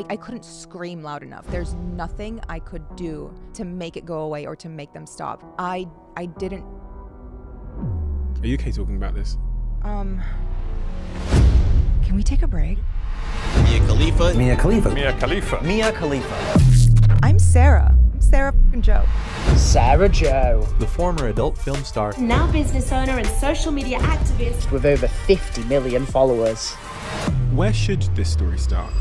I couldn't scream loud enough. There's nothing I could do to make it go away or to make them stop. I didn't. Are you okay talking about this? Can we take a break? Mia Khalifa. Mia Khalifa. Mia Khalifa. Mia Khalifa. I'm Sarah. I'm Sarah fucking Joe. Sarah Joe. The former adult film star. Now business owner and social media activist. With over 50 million followers. Where should this story start?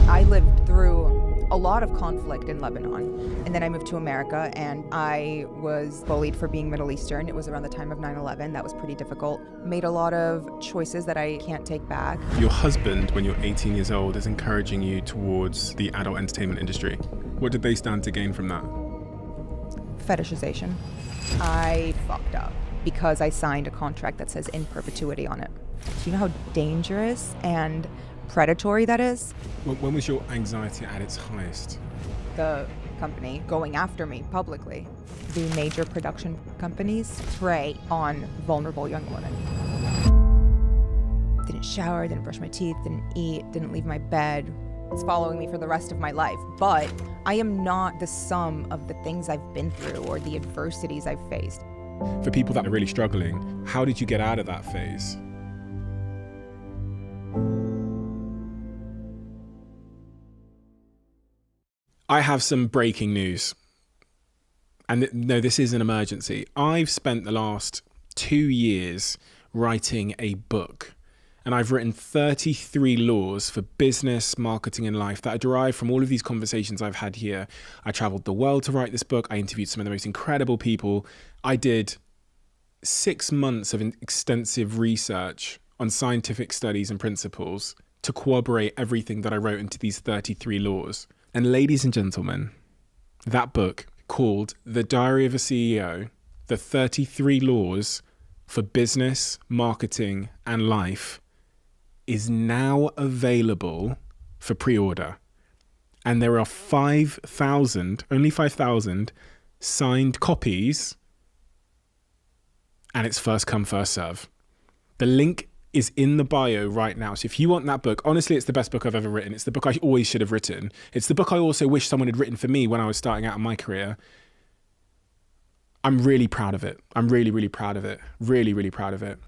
I lived through a lot of conflict in Lebanon, and then I moved to America, and I was bullied for being Middle Eastern. It was around the time of 9/11. That was pretty difficult. Made a lot of choices that I can't take back. Your husband, when you're 18 years old, is encouraging you towards the adult entertainment industry. What did they stand to gain from that? Fetishization. I fucked up because I signed a contract that says in perpetuity on it. Do you know how dangerous and predatory that is? When was your anxiety at its highest? The company going after me publicly. The major production companies prey on vulnerable young women. Didn't shower, didn't brush my teeth, didn't eat, didn't leave my bed. It's following me for the rest of my life. But I am not the sum of the things I've been through or the adversities I've faced. For people that are really struggling, how did you get out of that phase? I have some breaking news. And no, this is an emergency. I've spent the last 2 years writing a book. And I've written 33 laws for business, marketing, and life that are derived from all of these conversations I've had here. I traveled the world to write this book. I interviewed some of the most incredible people. I did 6 months of extensive research on scientific studies and principles to corroborate everything that I wrote into these 33 laws. And ladies and gentlemen, that book called The Diary of a CEO, The 33 Laws for Business, Marketing, and Life, is now available for pre-order. And there are only 5,000 signed copies, and it's first come, first serve. The link is in the bio right now. So if you want that book, honestly, it's the best book I've ever written. It's the book I always should have written. It's the book I also wish someone had written for me when I was starting out in my career. I'm really proud of it. I'm really, really proud of it. Really, really proud of it.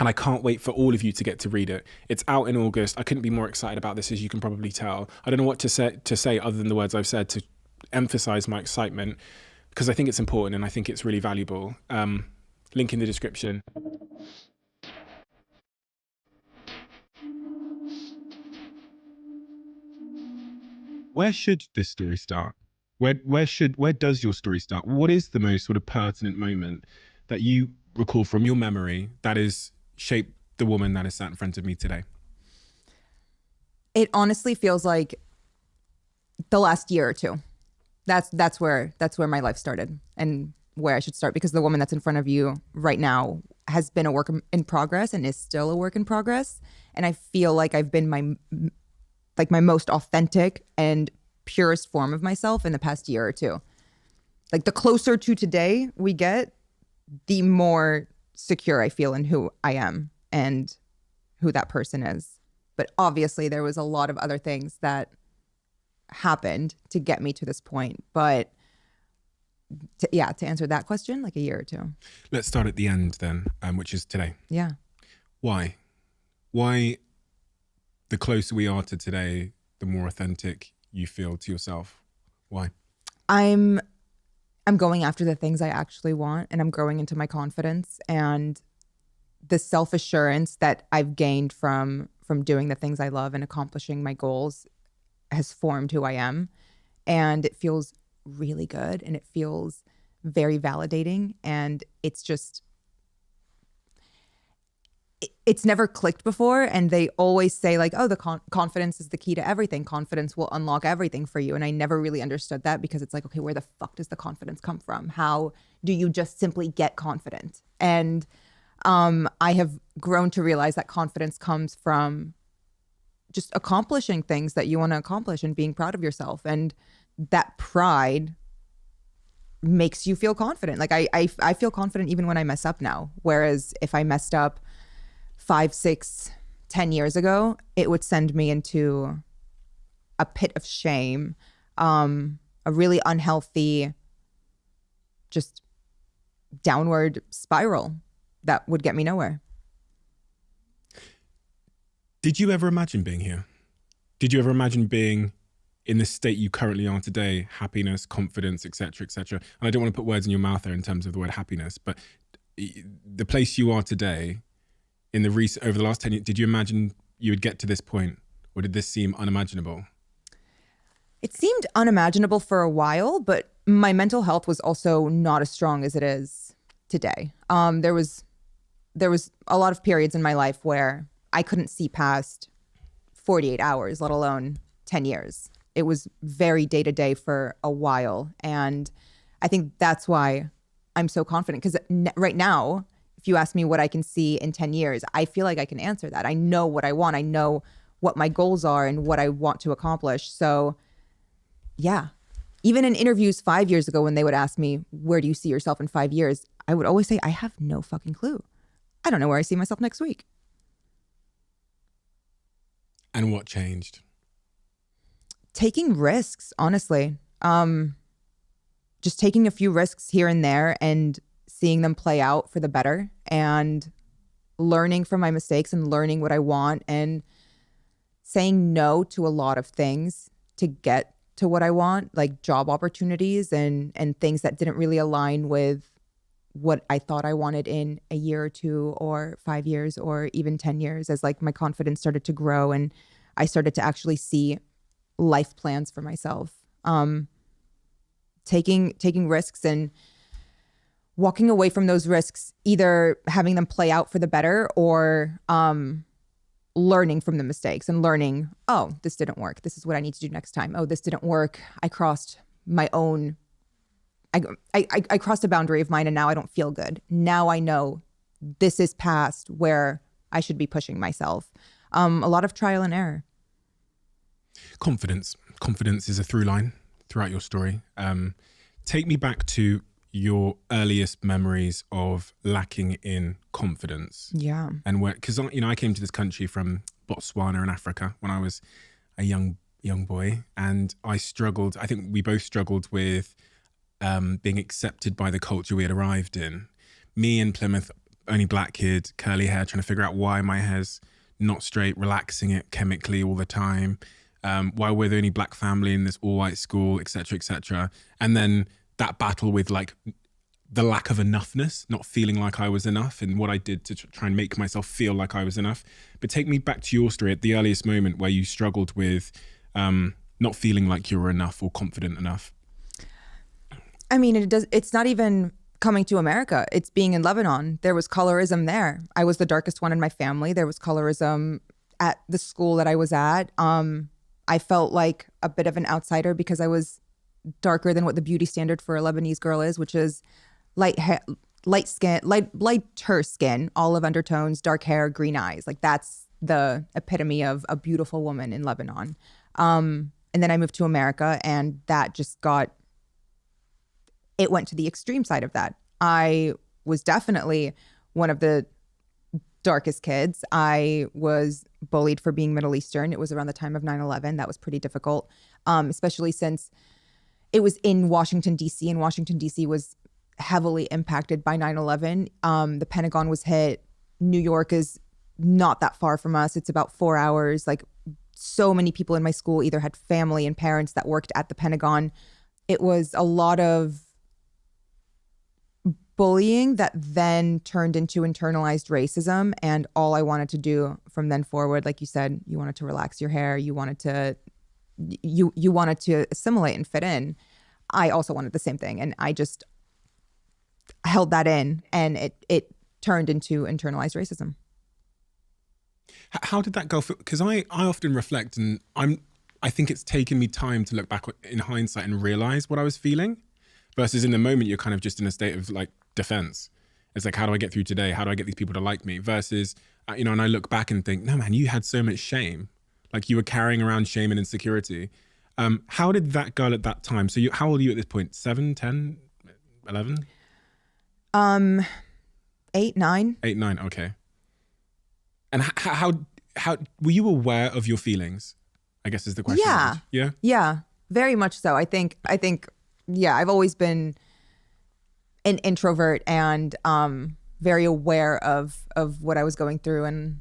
And I can't wait for all of you to get to read it. It's out in August. I couldn't be more excited about this, as you can probably tell. I don't know what to say other than the words I've said to emphasize my excitement, because I think it's important and I think it's really valuable. Link in the description. Where should this story start? Where does your story start? What is the most sort of pertinent moment that you recall from your memory that has shaped the woman that is sat in front of me today? It honestly feels like the last year or two. That's where my life started and where I should start, because the woman that's in front of you right now has been a work in progress and is still a work in progress. And I feel like I've been my most authentic and purest form of myself in the past year or two. Like, the closer to today we get, the more secure I feel in who I am and who that person is. But obviously there was a lot of other things that happened to get me to this point. But to answer that question, like a year or two. Let's start at the end then, which is today. Yeah. Why the closer we are to today, the more authentic you feel to yourself? Why? I'm going after the things I actually want, and I'm growing into my confidence, and the self-assurance that I've gained from doing the things I love and accomplishing my goals has formed who I am. And it feels really good, and it feels very validating. And it's just, it's never clicked before. And they always say like, oh, the confidence is the key to everything. Confidence will unlock everything for you. And I never really understood that, because it's like, okay, where the fuck does the confidence come from? How do you just simply get confident? And I have grown to realize that confidence comes from just accomplishing things that you want to accomplish and being proud of yourself. And that pride makes you feel confident. Like I feel confident even when I mess up now. Whereas if I messed up 5, 6, 10 years ago, it would send me into a pit of shame, a really unhealthy, just downward spiral that would get me nowhere. Did you ever imagine being here? Did you ever imagine being in the state you currently are today, happiness, confidence, etc., etc.? And I don't want to put words in your mouth there in terms of the word happiness, but the place you are today, in the over the last 10 years, did you imagine you would get to this point, or did this seem unimaginable? It seemed unimaginable for a while, but my mental health was also not as strong as it is today. There was a lot of periods in my life where I couldn't see past 48 hours, let alone 10 years. It was very day to day for a while. And I think that's why I'm so confident, because right now, if you ask me what I can see in 10 years, I feel like I can answer that. I know what I want. I know what my goals are and what I want to accomplish. So yeah, even in interviews 5 years ago, when they would ask me, where do you see yourself in 5 years? I would always say, I have no fucking clue. I don't know where I see myself next week. And what changed? Taking risks, honestly. Just taking a few risks here and there and seeing them play out for the better, and learning from my mistakes and learning what I want, and saying no to a lot of things to get to what I want, like job opportunities and things that didn't really align with what I thought I wanted in a year or two or 5 years or even 10 years, as like my confidence started to grow and I started to actually see life plans for myself. Taking risks and walking away from those risks, either having them play out for the better or learning from the mistakes and learning, oh, this didn't work. This is what I need to do next time. Oh, this didn't work. I crossed my own, I crossed a boundary of mine and now I don't feel good. Now I know this is past where I should be pushing myself. A lot of trial and error. Confidence. Confidence is a through line throughout your story. Take me back to your earliest memories of lacking in confidence. Yeah. And where, because I came to this country from Botswana in Africa when I was a young boy, and I struggled. I think we both struggled with being accepted by the culture we had arrived in. Me in Plymouth, only black kid, curly hair, trying to figure out why my hair's not straight, relaxing it chemically all the time. Why we're the only black family in this all white school, et cetera, and then that battle with like the lack of enoughness, not feeling like I was enough, and what I did to try and make myself feel like I was enough. But take me back to your story at the earliest moment where you struggled with not feeling like you were enough or confident enough. I mean, it's not even coming to America. It's being in Lebanon. There was colorism there. I was the darkest one in my family. There was colorism at the school that I was at. I felt like a bit of an outsider because I was darker than what the beauty standard for a Lebanese girl is, which is lighter skin, olive undertones, dark hair, green eyes. Like that's the epitome of a beautiful woman in Lebanon. And then I moved to America, and that just it went to the extreme side of that. I was definitely one of the darkest kids. I was bullied for being Middle Eastern. It was around the time of 9/11. That was pretty difficult, especially since it was in Washington, D.C., and Washington, D.C. was heavily impacted by 9/11. The Pentagon was hit. New York is not that far from us. It's about 4 hours. Like, so many people in my school either had family and parents that worked at the Pentagon. It was a lot of bullying that then turned into internalized racism. And all I wanted to do from then forward, like you said, you wanted to relax your hair. You wanted to assimilate and fit in. I also wanted the same thing. And I just held that in, and it turned into internalized racism. How did that go? Because I often reflect, and I think it's taken me time to look back in hindsight and realize what I was feeling, versus in the moment you're kind of just in a state of like defense. It's like, how do I get through today? How do I get these people to like me? Versus, and I look back and think, no man, you had so much shame. Like you were carrying around shame and insecurity. How did that go at that time? So how old are you at this point? 7, 10, 11? 8, 9. 8, 9, okay. And how were you aware of your feelings I guess is the question. Yeah. Yeah. Yeah, very much so. I think, yeah, I've always been an introvert and very aware of what I was going through and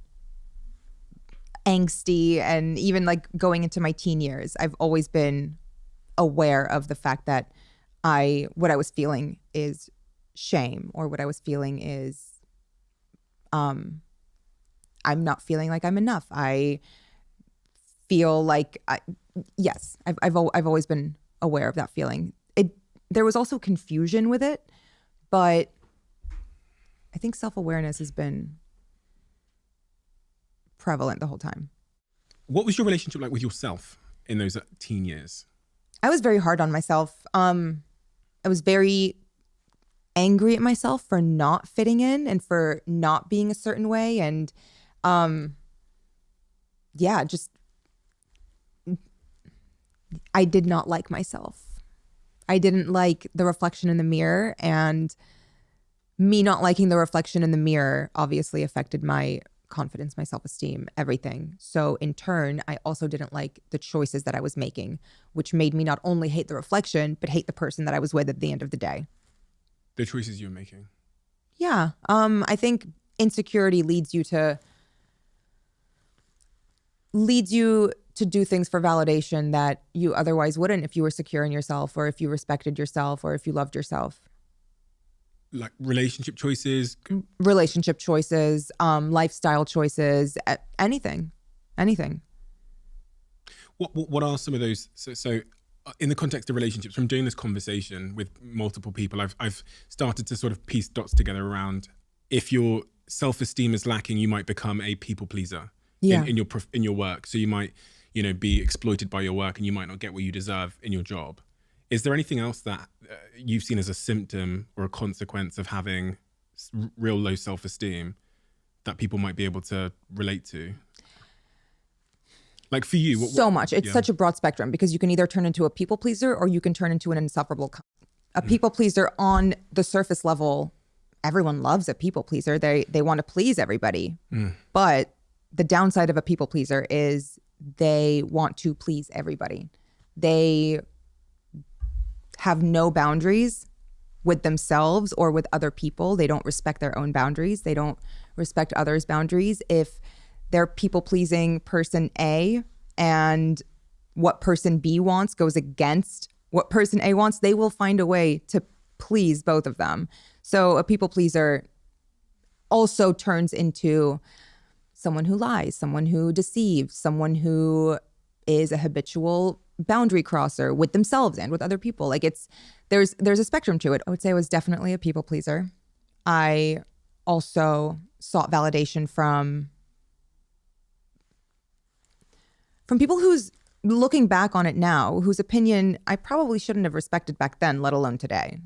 angsty, and even like going into my teen years, I've always been aware of the fact that what I was feeling is shame, or what I was feeling is I'm not feeling like I'm enough. I feel like I've always been aware of that feeling. There was also confusion with it, but I think self-awareness has been prevalent the whole time. What was your relationship like with yourself in those teen years? I was very hard on myself. I was very angry at myself for not fitting in and for not being a certain way. And just I did not like myself. I didn't like the reflection in the mirror, and me not liking the reflection in the mirror obviously affected my confidence, my self-esteem, everything. So in turn, I also didn't like the choices that I was making, which made me not only hate the reflection, but hate the person that I was with at the end of the day. The choices you were making? Yeah. I think insecurity leads you to do things for validation that you otherwise wouldn't if you were secure in yourself, or if you respected yourself, or if you loved yourself. Like relationship choices? Relationship choices, lifestyle choices, anything. What are some of those? So in the context of relationships, from doing this conversation with multiple people, I've started to sort of piece dots together around, if your self-esteem is lacking, you might become a people pleaser in your work. So you might, be exploited by your work, and you might not get what you deserve in your job. Is there anything else that you've seen as a symptom or a consequence of having real low self-esteem that people might be able to relate to? Like for you, so much. It's such a broad spectrum, because you can either turn into a people pleaser, or you can turn into an insufferable. A people pleaser on the surface level, everyone loves a people pleaser. They want to please everybody. But the downside of a people pleaser is they want to please everybody. They have no boundaries with themselves or with other people. They don't respect their own boundaries. They don't respect others' boundaries. If they're people pleasing person A and what person B wants goes against what person A wants, they will find a way to please both of them. So a people pleaser also turns into someone who lies, someone who deceives, someone who is a habitual boundary crosser with themselves and with other people. Like there's a spectrum to it. I would say I was definitely a people pleaser. I also sought validation from people who's, looking back on it now, whose opinion I probably shouldn't have respected back then, let alone today.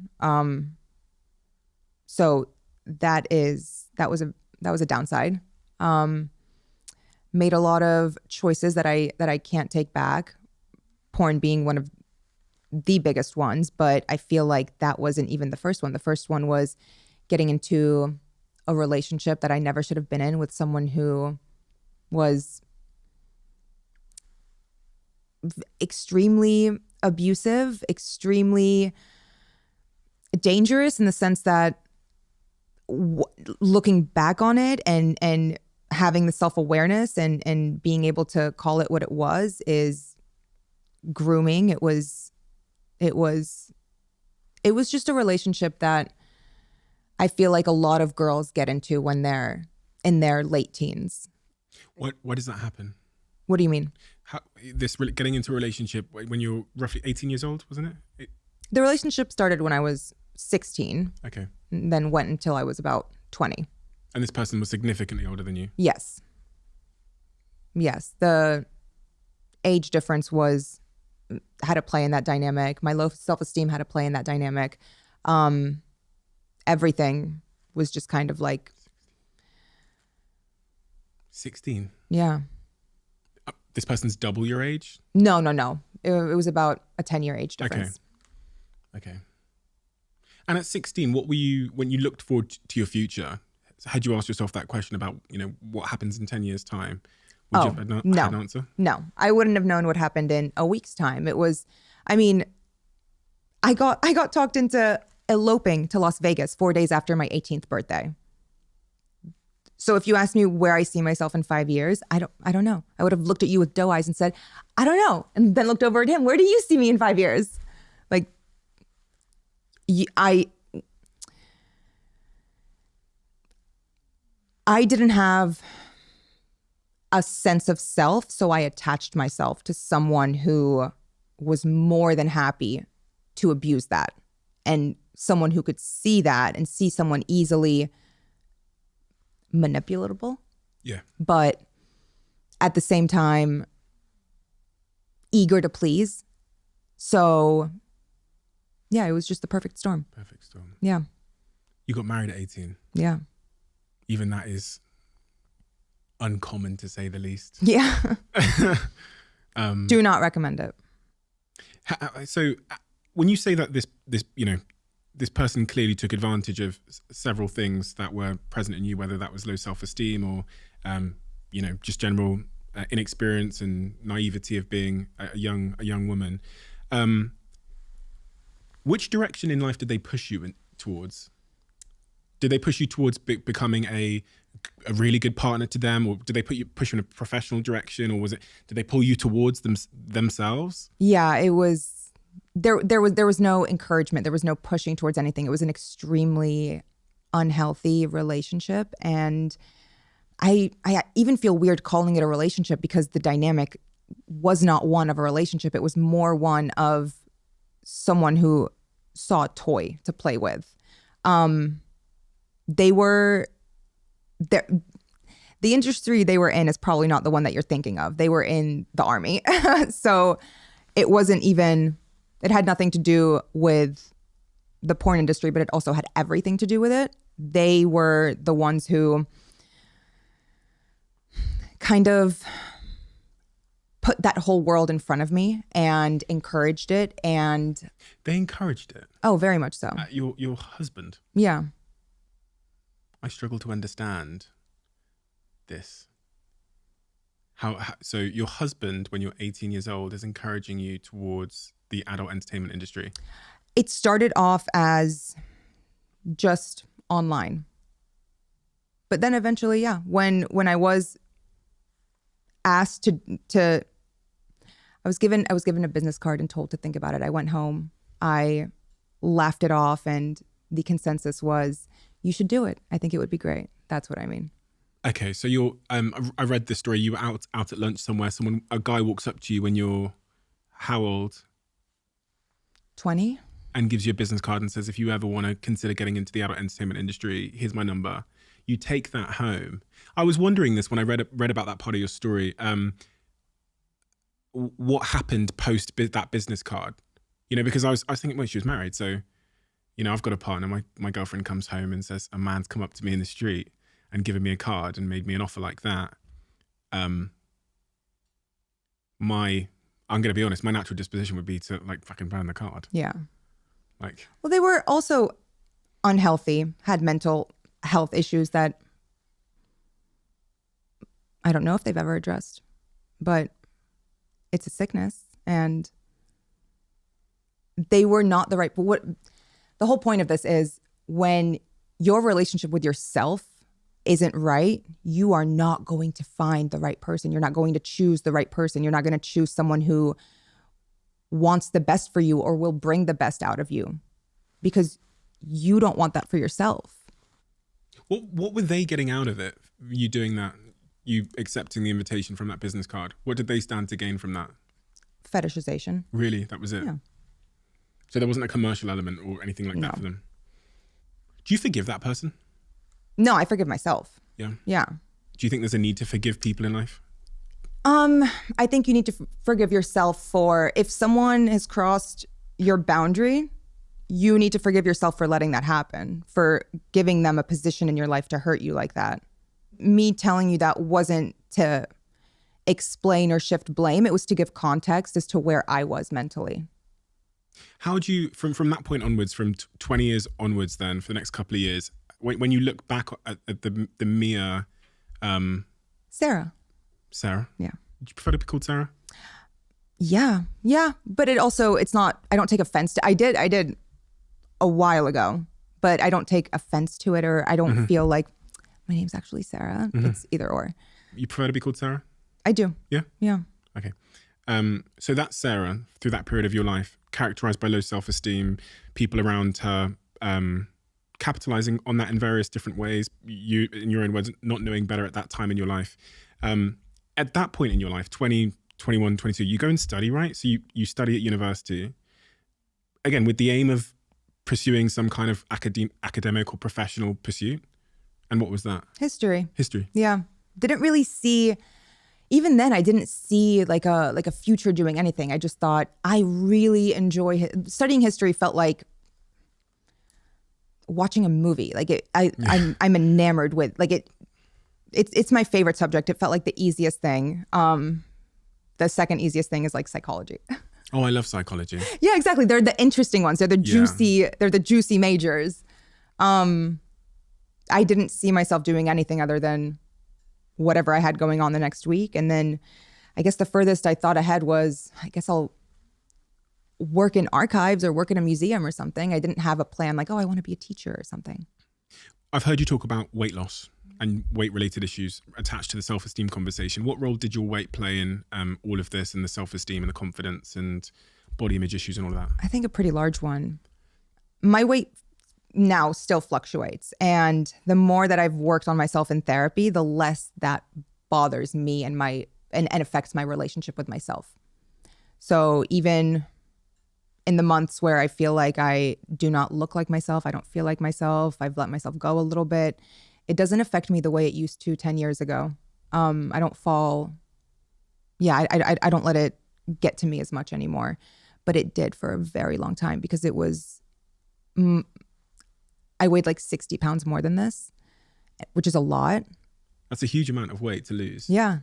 So that was a downside. Made a lot of choices that I can't take back. Porn being one of the biggest ones, but I feel like that wasn't even the first one. The first one was getting into a relationship that I never should have been in, with someone who was extremely abusive, extremely dangerous, in the sense that looking back on it and having the self-awareness and being able to call it what it was is grooming. It was just a relationship that I feel like a lot of girls get into when they're in their late teens. Why does that happen? What do you mean? Getting into a relationship when you're roughly 18 years old, wasn't it? The relationship started when I was 16. Okay. And then went until I was about 20. And this person was significantly older than you? Yes. The age difference had a play in that dynamic. My low self-esteem had a play in that dynamic. Everything was just kind of like 16. Yeah. This person's double your age? No. It was about a 10-year age difference. Okay. And at 16, what were you, when you looked forward to your future, had you asked yourself that question about, what happens in 10 years' time? Would you have had an answer? No, I wouldn't have known what happened in a week's time. It was, I mean, I got talked into eloping to Las Vegas 4 days after my 18th birthday. So if you ask me where I see myself in 5 years, I don't know. I would have looked at you with doe eyes and said, I don't know. And then looked over at him. Where do you see me in 5 years? Like, I didn't have a sense of self, so I attached myself to someone who was more than happy to abuse that, and someone who could see that and see someone easily manipulatable. Yeah. But at the same time, eager to please. So, yeah, it was just the perfect storm. Perfect storm. Yeah. You got married at 18. Yeah. Even that is uncommon, to say the least. Yeah. Do not recommend it. So when you say that this person clearly took advantage of several things that were present in you, whether that was low self-esteem or, just general inexperience and naivety of being a young woman, which direction in life did they push you towards? Did they push you towards becoming a really good partner to them, or did they push you in a professional direction, or did they pull you towards themselves? Yeah, it was there was no encouragement. There was no pushing towards anything. It was an extremely unhealthy relationship, and I even feel weird calling it a relationship because the dynamic was not one of a relationship. It was more one of someone who saw a toy to play with. They were the industry they were in is probably not the one that you're thinking of. They were in the army. So it wasn't even, it had nothing to do with the porn industry, but it also had everything to do with it. They were the ones who kind of put that whole world in front of me and encouraged it. And they encouraged it? Oh, very much so. Your husband? Yeah. I struggle to understand this. How so your husband, when you're 18 years old, is encouraging you towards the adult entertainment industry? It started off as just online. But then eventually, yeah, when I was asked to I was given a business card and told to think about it. I went home, I laughed it off, and the consensus was, you should do it. I think it would be great. That's what I mean. Okay, so you're I read this story. You were out at lunch somewhere. A guy walks up to you when you're how old? 20. And gives you a business card and says, if you ever want to consider getting into the adult entertainment industry, here's my number. You take that home. I was wondering this when I read about that part of your story. What happened post that business card? Because I was thinking, well, she was married, so I've got a partner. My girlfriend comes home and says, a man's come up to me in the street and given me a card and made me an offer like that. I'm going to be honest, my natural disposition would be to fucking burn the card. Yeah. Well, they were also unhealthy, had mental health issues that I don't know if they've ever addressed, but it's a sickness, and they were not the right. What the whole point of this is, when your relationship with yourself isn't right, you are not going to find the right person. You're not going to choose the right person. You're not going to choose someone who wants the best for you or will bring the best out of you, because you don't want that for yourself. What were they getting out of it? You doing that, you accepting the invitation from that business card? What did they stand to gain from that? Fetishization. Really? That was it? Yeah. So there wasn't a commercial element or anything like that for them? Do you forgive that person? No, I forgive myself. Yeah? Yeah. Do you think there's a need to forgive people in life? I think you need to forgive yourself for, if someone has crossed your boundary, you need to forgive yourself for letting that happen, for giving them a position in your life to hurt you like that. Me telling you that wasn't to explain or shift blame. It was to give context as to where I was mentally. How do you, from that point onwards, from 20 years onwards then, for the next couple of years, when you look back at the Mia... Sarah. Sarah. Yeah. Would you prefer to be called Sarah? Yeah. But it's not, I don't take offense to, I did a while ago, but I don't take offense to it, or I don't feel like my name's actually Sarah. It's either or. You prefer to be called Sarah? I do. Yeah? Yeah. Okay. So that's Sarah through that period of your life, characterized by low self-esteem, people around her capitalizing on that in various different ways, you, in your own words, not knowing better at that time in your life. At that point in your life, 20, 21, 22, you go and study, right? So you study at university, again, with the aim of pursuing some kind of academic or professional pursuit. And what was that? History. History. Yeah. Didn't really see, even then I didn't see like a future doing anything. I just thought I really enjoy studying history. Felt like watching a movie. Like I'm enamored with it's my favorite subject. It felt like the easiest thing. The second easiest thing is like psychology. Oh, I love psychology. Yeah, exactly. They're the interesting ones. They're the juicy majors. I didn't see myself doing anything other than whatever I had going on the next week. And then I guess the furthest I thought ahead was, I guess I'll work in archives or work in a museum or something. I didn't have a plan like, oh, I want to be a teacher or something. I've heard you talk about weight loss and weight-related issues attached to the self-esteem conversation. What role did your weight play in all of this, and the self-esteem and the confidence and body image issues and all of that? I think a pretty large one. My weight now still fluctuates. And the more that I've worked on myself in therapy, the less that bothers me and affects my relationship with myself. So even in the months where I feel like I do not look like myself, I don't feel like myself, I've let myself go a little bit, it doesn't affect me the way it used to 10 years ago. I don't fall, I don't let it get to me as much anymore. But it did for a very long time, because it was, I weighed like 60 pounds more than this, which is a lot. That's a huge amount of weight to lose. Yeah.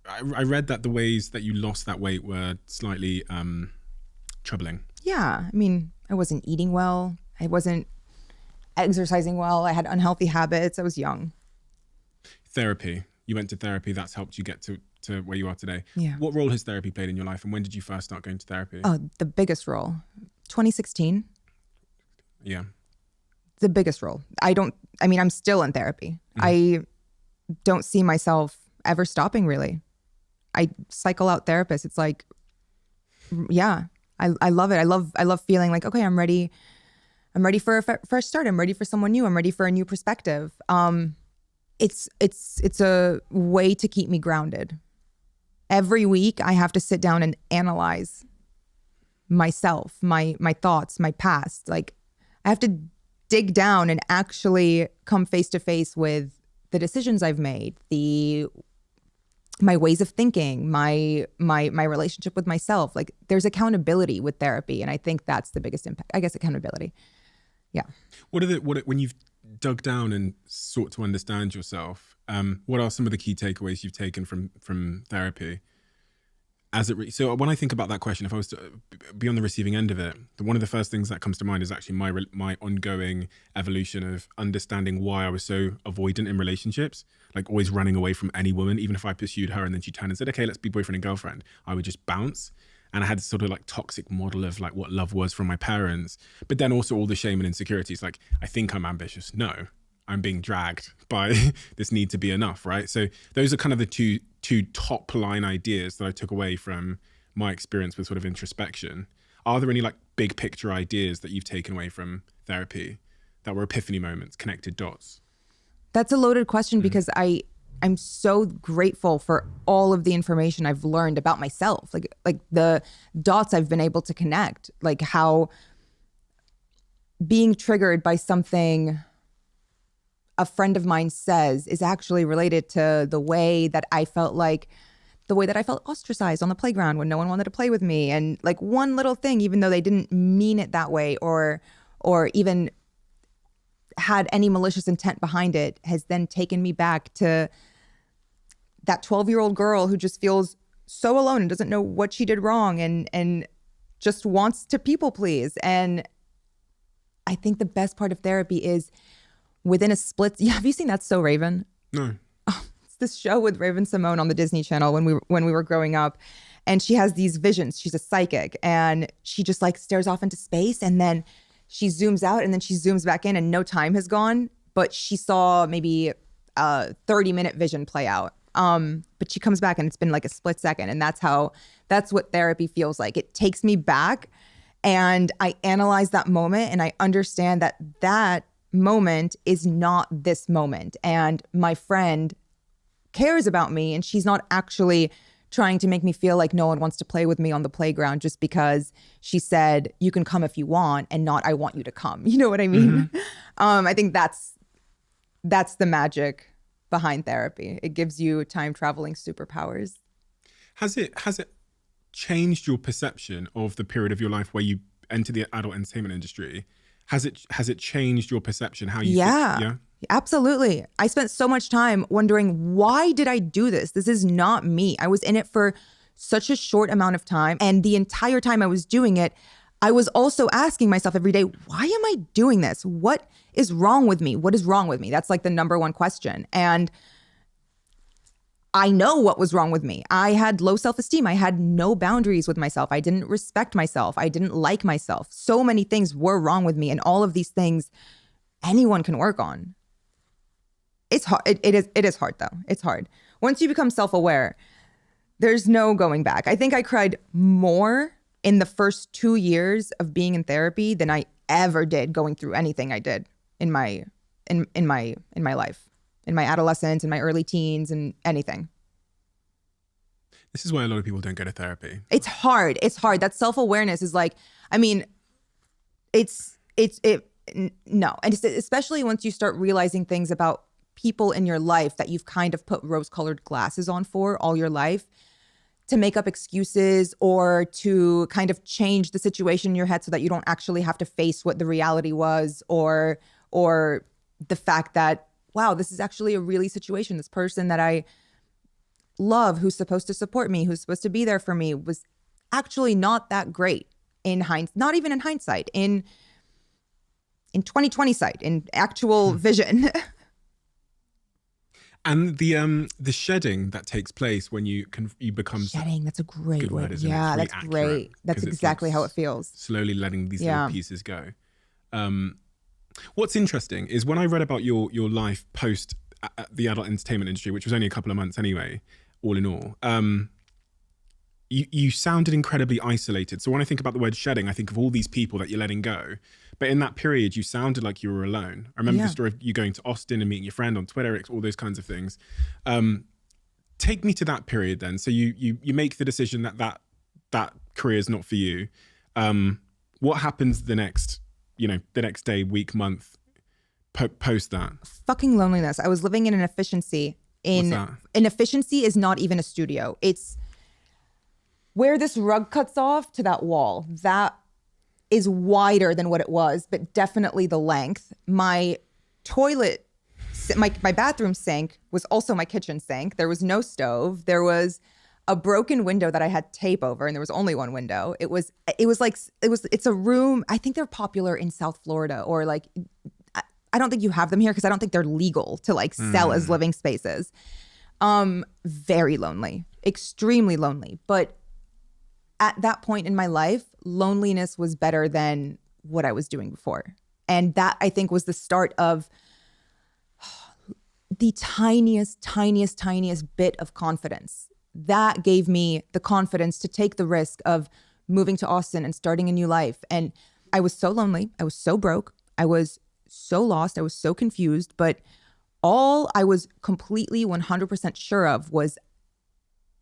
I read that the ways that you lost that weight were slightly troubling. Yeah. I mean, I wasn't eating well. I wasn't exercising well. I had unhealthy habits. I was young. Therapy. You went to therapy. That's helped you get to where you are today. Yeah. What role has therapy played in your life, and when did you first start going to therapy? Oh, the biggest role. 2016. Yeah. The biggest role. I'm still in therapy. I don't see myself ever stopping, really. I cycle out therapists. It's like, yeah, I love it. I love feeling like, okay, I'm ready for a fresh start. I'm ready for someone new. I'm ready for a new perspective. It's a way to keep me grounded. Every week I have to sit down and analyze myself, my thoughts, my past. Like, I have to dig down and actually come face to face with the decisions I've made, my ways of thinking, my relationship with myself. Like, there's accountability with therapy, and I think that's the biggest impact. I guess accountability. Yeah. When you've dug down and sought to understand yourself, what are some of the key takeaways you've taken from therapy? So when I think about that question, if I was to be on the receiving end of it, one of the first things that comes to mind is actually my ongoing evolution of understanding why I was so avoidant in relationships, like always running away from any woman. Even if I pursued her and then she turned and said, okay, let's be boyfriend and girlfriend, I would just bounce. And I had this sort of like toxic model of like what love was from my parents, but then also all the shame and insecurities. Like, I think I'm ambitious. No, I'm being dragged by this need to be enough, right? So those are kind of the two top line ideas that I took away from my experience with sort of introspection. Are there any like big picture ideas that you've taken away from therapy that were epiphany moments, connected dots? That's a loaded question, because I'm so grateful for all of the information I've learned about myself, like the dots I've been able to connect, like how being triggered by something a friend of mine says is actually related to the way that I felt ostracized on the playground when no one wanted to play with me. And like one little thing, even though they didn't mean it that way or even had any malicious intent behind it, has then taken me back to that 12-year-old girl who just feels so alone and doesn't know what she did wrong and just wants to people please. And I think the best part of therapy is within a split. Yeah, have you seen That's So Raven? No. Oh, it's this show with Raven Simone on the Disney Channel when we were growing up, and she has these visions. She's a psychic, and she just like stares off into space, and then she zooms out, and then she zooms back in, and no time has gone. But she saw maybe a 30-minute vision play out. But she comes back, and it's been like a split second, and that's what therapy feels like. It takes me back, and I analyze that moment, and I understand that moment is not this moment. And my friend cares about me, and she's not actually trying to make me feel like no one wants to play with me on the playground just because she said you can come if you want, and not I want you to come. You know what I mean? I think that's the magic behind therapy. It gives you time traveling superpowers. Has it changed your perception of the period of your life where you enter the adult entertainment industry? Has it changed your perception? How you Yeah, absolutely. I spent so much time wondering, why did I do this? This is not me. I was in it for such a short amount of time. And the entire time I was doing it, I was also asking myself every day, why am I doing this? What is wrong with me? What is wrong with me? That's like the number one question. And I know what was wrong with me. I had low self-esteem. I had no boundaries with myself. I didn't respect myself. I didn't like myself. So many things were wrong with me. And all of these things anyone can work on. It's hard. It is hard though. It's hard. Once you become self-aware, there's no going back. I think I cried more in the first 2 years of being in therapy than I ever did going through anything I did in my life. In my adolescence, in my early teens, and anything. This is why a lot of people don't go to therapy. It's hard. It's hard. That self-awareness is like, I mean, no. And especially once you start realizing things about people in your life that you've kind of put rose-colored glasses on for all your life, to make up excuses or to kind of change the situation in your head so that you don't actually have to face what the reality was, or the fact that, wow, this is actually a really situation. This person that I love, who's supposed to support me, who's supposed to be there for me, was actually not that great in hindsight, not even in hindsight, in 2020 sight, in actual vision. And the shedding that takes place when you become shedding. That's a great good word. word, isn't it? Yeah, It's really that's accurate, great. That's 'cause it's exactly like how it feels. slowly letting these little pieces go. What's interesting is when I read about your life post the adult entertainment industry, which was only a couple of months anyway, all in all, you sounded incredibly isolated. So when I think about the word shedding, I think of all these people that you're letting go. But in that period, you sounded like you were alone. I remember the story of you going to Austin and meeting your friend on Twitter, all those kinds of things. Take me to that period then. So you make the decision that career is not for you. What happens the next day, week, month, post that? Fucking loneliness. I was living in an efficiency. What's that? An efficiency is not even a studio. It's where this rug cuts off to that wall. That is wider than what it was, but definitely the length. My toilet, my bathroom sink was also my kitchen sink. There was no stove. There was a broken window that I had tape over, and there was only one window. It's a room. I think they're popular in South Florida, or like, I don't think you have them here because I don't think they're legal to like sell as living spaces. Very lonely, extremely lonely. But at that point in my life, loneliness was better than what I was doing before. And that, I think, was the start of the tiniest bit of confidence. That gave me the confidence to take the risk of moving to Austin and starting a new life. And I was so lonely. I was so broke. I was so lost. I was so confused. But all I was completely 100% sure of was,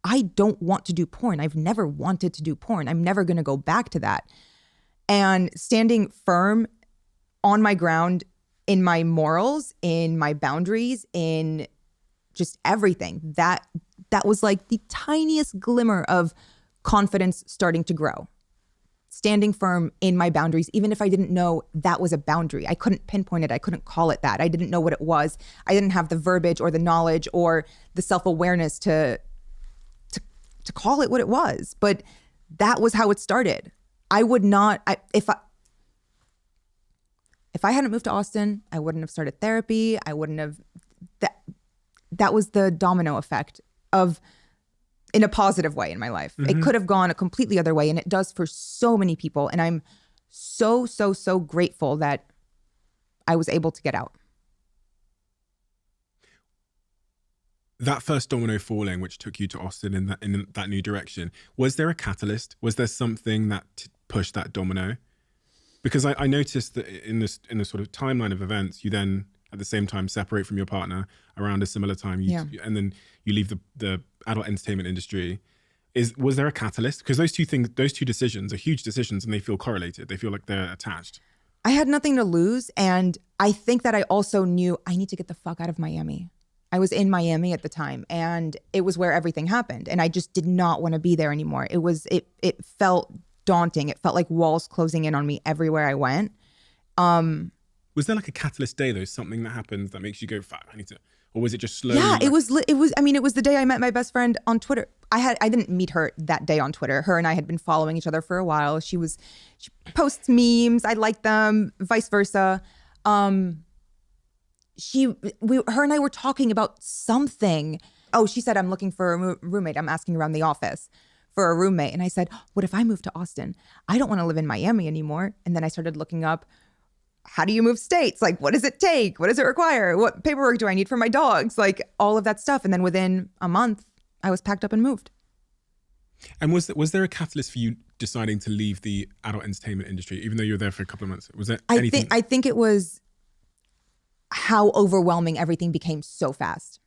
I don't want to do porn. I've never wanted to do porn. I'm never going to go back to that. And standing firm on my ground in my morals, in my boundaries, in just everything, that was like the tiniest glimmer of confidence starting to grow. Standing firm in my boundaries, even if I didn't know that was a boundary. I couldn't pinpoint it. I couldn't call it that. I didn't know what it was. I didn't have the verbiage or the knowledge or the self-awareness to call it what it was. But that was how it started. I would not, if I hadn't moved to Austin, I wouldn't have started therapy. I wouldn't have, that was the domino effect of, in a positive way in my life. It could have gone a completely other way, and it does for so many people. And I'm so, so, so grateful that I was able to get out. That first domino falling, which took you to Austin in that new direction, was there a catalyst? Was there something that pushed that domino? Because I noticed that in the sort of timeline of events, you then at the same time separate from your partner around a similar time, and then you leave the adult entertainment industry. Was there a catalyst? Because those two decisions are huge decisions, and they feel correlated. They feel like they're attached. I had nothing to lose, and I think that I also knew I need to get the fuck out of Miami. I was in Miami at the time, and it was where everything happened, and I just did not want to be there anymore. It felt daunting. It felt like walls closing in on me everywhere I went. Was there like a catalyst day though? Something that happens that makes you go, "Fuck, I need to," or was it just slowly? Yeah, it was. I mean, it was the day I met my best friend on Twitter. I didn't meet her that day on Twitter. Her and I had been following each other for a while. She posts memes. I like them. Vice versa. Her and I were talking about something. Oh, she said, "I'm looking for a roommate. I'm asking around the office for a roommate." And I said, "What if I move to Austin? I don't want to live in Miami anymore." And then I started looking up, how do you move states? Like, what does it take? What does it require? What paperwork do I need for my dogs? Like all of that stuff. And then within a month, I was packed up and moved. And was there a catalyst for you deciding to leave the adult entertainment industry, even though you were there for a couple of months? Was there anything? I think it was how overwhelming everything became so fast.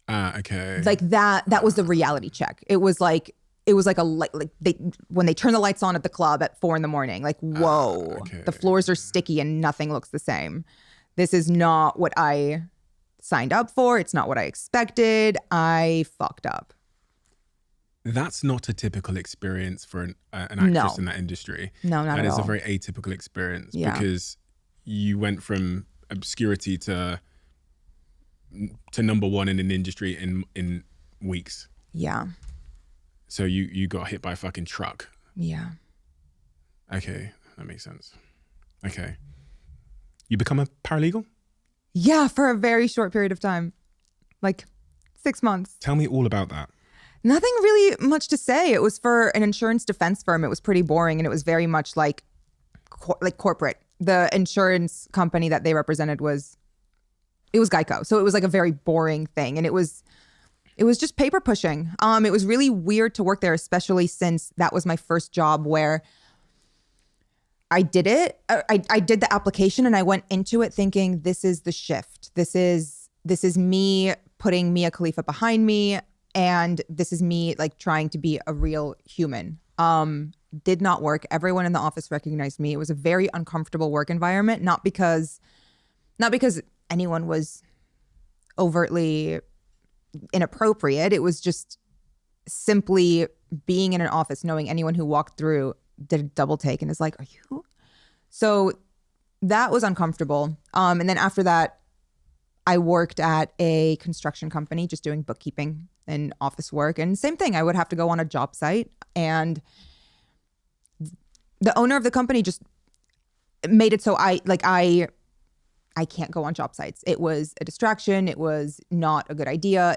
Okay. Like that was the reality check. It was like when they turn the lights on at the club at 4 a.m, like, whoa, okay. The floors are sticky and nothing looks the same. This is not what I signed up for. It's not what I expected. I fucked up. That's not a typical experience for an actress in that industry. No, not at all. And it's a very atypical experience because you went from obscurity to number one in an industry in weeks. Yeah. So you got hit by a fucking truck. Yeah. Okay, that makes sense. Okay. You become a paralegal? Yeah, for a very short period of time. Like 6 months. Tell me all about that. Nothing really much to say. It was for an insurance defense firm. It was pretty boring, and it was very much like corporate. The insurance company that they represented was Geico. So it was like a very boring thing, and it was just paper pushing. It was really weird to work there, especially since that was my first job where I did it. I did the application, and I went into it thinking, this is the shift. This is me putting Mia Khalifa behind me, and this is me like trying to be a real human. Did not work. Everyone in the office recognized me. It was a very uncomfortable work environment, not because anyone was overtly inappropriate. It was just simply being in an office, knowing anyone who walked through did a double take and is like, are you? So that was uncomfortable. And then after that, I worked at a construction company, just doing bookkeeping and office work. And same thing, I would have to go on a job site, and the owner of the company just made it so I can't go on job sites. It was a distraction. It was not a good idea.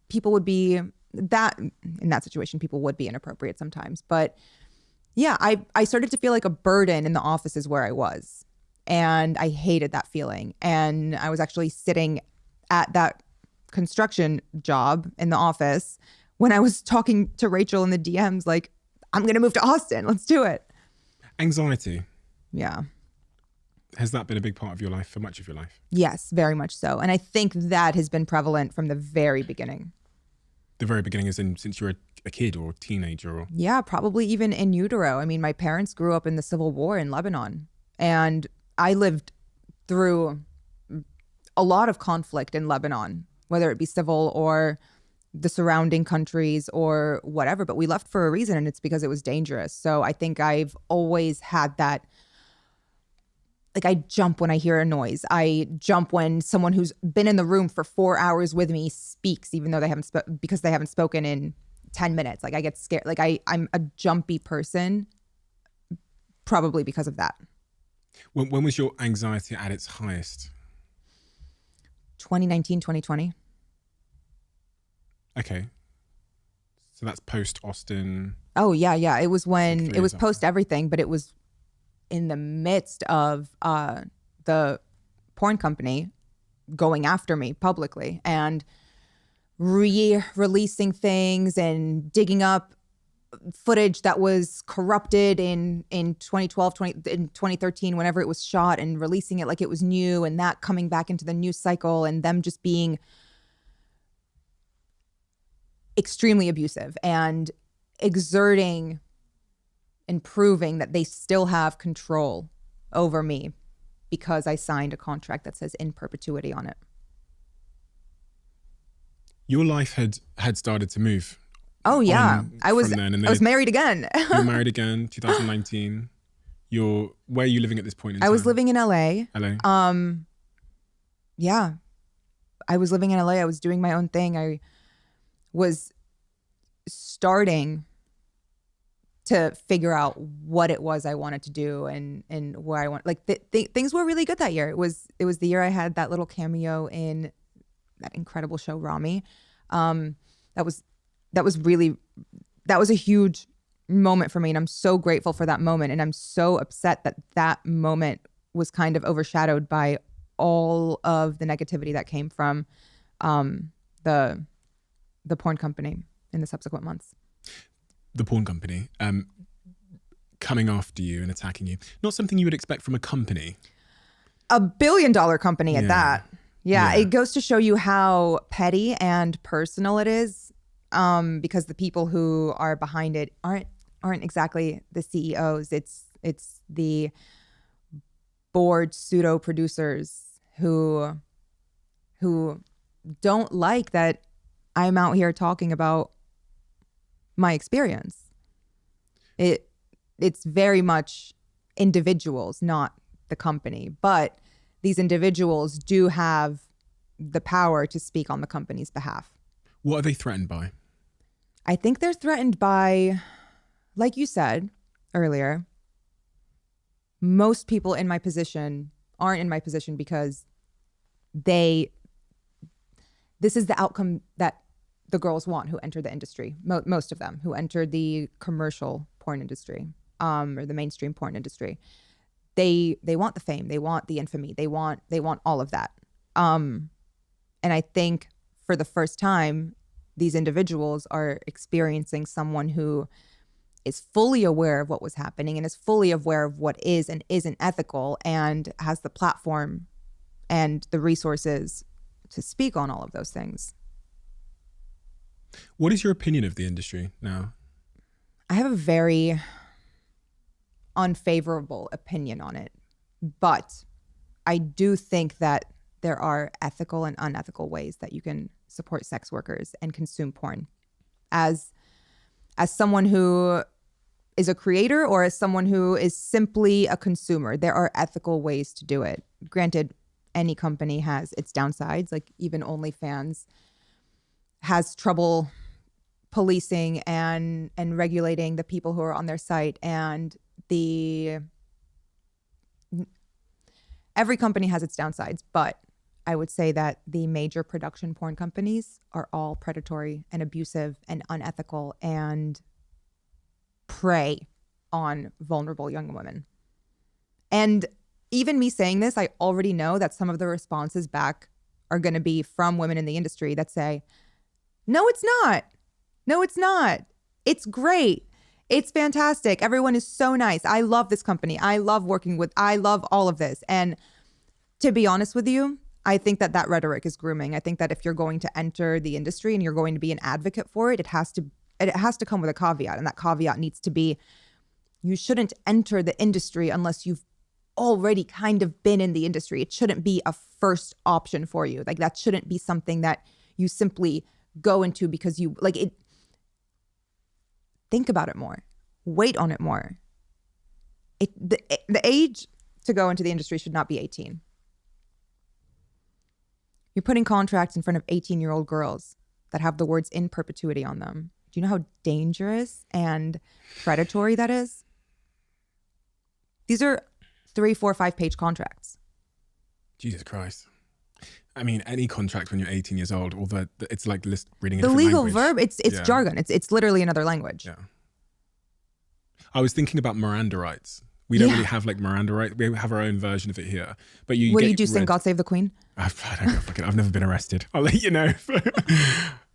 People would be in that situation, people would be inappropriate sometimes. But yeah, I started to feel like a burden in the offices where I was. And I hated that feeling. And I was actually sitting at that construction job in the office when I was talking to Rachel in the DMs, like, I'm going to move to Austin. Let's do it. Anxiety. Yeah. Has that been a big part of your life, for much of your life? Yes, very much so. And I think that has been prevalent from the very beginning. The very beginning, as in since you were a kid or a teenager? Or... Yeah, probably even in utero. I mean, my parents grew up in the Civil War in Lebanon, and I lived through a lot of conflict in Lebanon, whether it be civil or the surrounding countries or whatever. But we left for a reason, and it's because it was dangerous. So I think I've always had that. Like, I jump when I hear a noise. I jump when someone who's been in the room for 4 hours with me speaks, even though they haven't because they haven't spoken in 10 minutes. Like, I get scared. Like, I'm a jumpy person, probably because of that. When was your anxiety at its highest? 2019, 2020. Okay. So that's post Austin. Oh yeah, yeah. It was when Like it was 3 years post everything, but it was in the midst of the porn company going after me publicly and re-releasing things and digging up footage that was corrupted in 2012, in 2013, whenever it was shot, and releasing it like it was new, and that coming back into the news cycle, and them just being extremely abusive and exerting and proving that they still have control over me because I signed a contract that says in perpetuity on it. Your life had started to move. Oh yeah, I was from then, and I was then married again. you were married again, 2019. Where are you living at this point in time? I was living in LA. LA. Yeah, I was living in LA. I was doing my own thing. I was starting to figure out what it was I wanted to do and where I want. Like things were really good that year. It was the year I had that little cameo in that incredible show Rami. That was a huge moment for me, and I'm so grateful for that moment. And I'm so upset that that moment was kind of overshadowed by all of the negativity that came from the porn company in the subsequent months. The porn company coming after you and attacking you. Not something you would expect from a company. A billion-dollar company at Yeah. that. Yeah, Yeah. it goes to show you how petty and personal it is, because the people who are behind it aren't exactly the CEOs. It's the board pseudo producers who don't like that I'm out here talking about my experience. It's very much individuals, not the company, but these individuals do have the power to speak on the company's behalf. What are they threatened by? I think they're threatened by, like you said earlier, most people in my position aren't in my position because this is the outcome that the girls want who enter the industry. Most of them who entered the commercial porn industry, or the mainstream porn industry. They want the fame, they want the infamy, they want all of that. And I think for the first time, these individuals are experiencing someone who is fully aware of what was happening and is fully aware of what is and isn't ethical, and has the platform and the resources to speak on all of those things. What is your opinion of the industry now? I have a very unfavorable opinion on it, but I do think that there are ethical and unethical ways that you can support sex workers and consume porn. As someone who is a creator or as someone who is simply a consumer, there are ethical ways to do it. Granted, any company has its downsides, like even OnlyFans has trouble policing and regulating the people who are on their site, and every company has its downsides, but I would say that the major production porn companies are all predatory and abusive and unethical and prey on vulnerable young women. And even me saying this, I already know that some of the responses back are going to be from women in the industry that say, no, it's not. No, it's not. It's great. It's fantastic. Everyone is so nice. I love this company. I love all of this. And to be honest with you, I think that rhetoric is grooming. I think that if you're going to enter the industry and you're going to be an advocate for it, it has to come with a caveat. And that caveat needs to be, you shouldn't enter the industry unless you've already kind of been in the industry. It shouldn't be a first option for you. Like, that shouldn't be something that you simply go into because you like it. Think about it more. Wait on it more. The age to go into the industry should not be 18. You're putting contracts in front of 18-year-old girls that have the words in perpetuity on them. Do you know how dangerous and predatory that is? These are 3, 4, 5-page contracts. Jesus Christ. I mean, any contract when you're 18 years old, although it's like reading a The different legal language. verb, it's Yeah. jargon. It's literally another language. Yeah. I was thinking about Miranda rights. We don't Yeah. really have like Miranda rights. We have our own version of it here. But you What do get you do? Sing read- "God Save the Queen"? I don't know. Fucking, I've never been arrested. I'll let you know.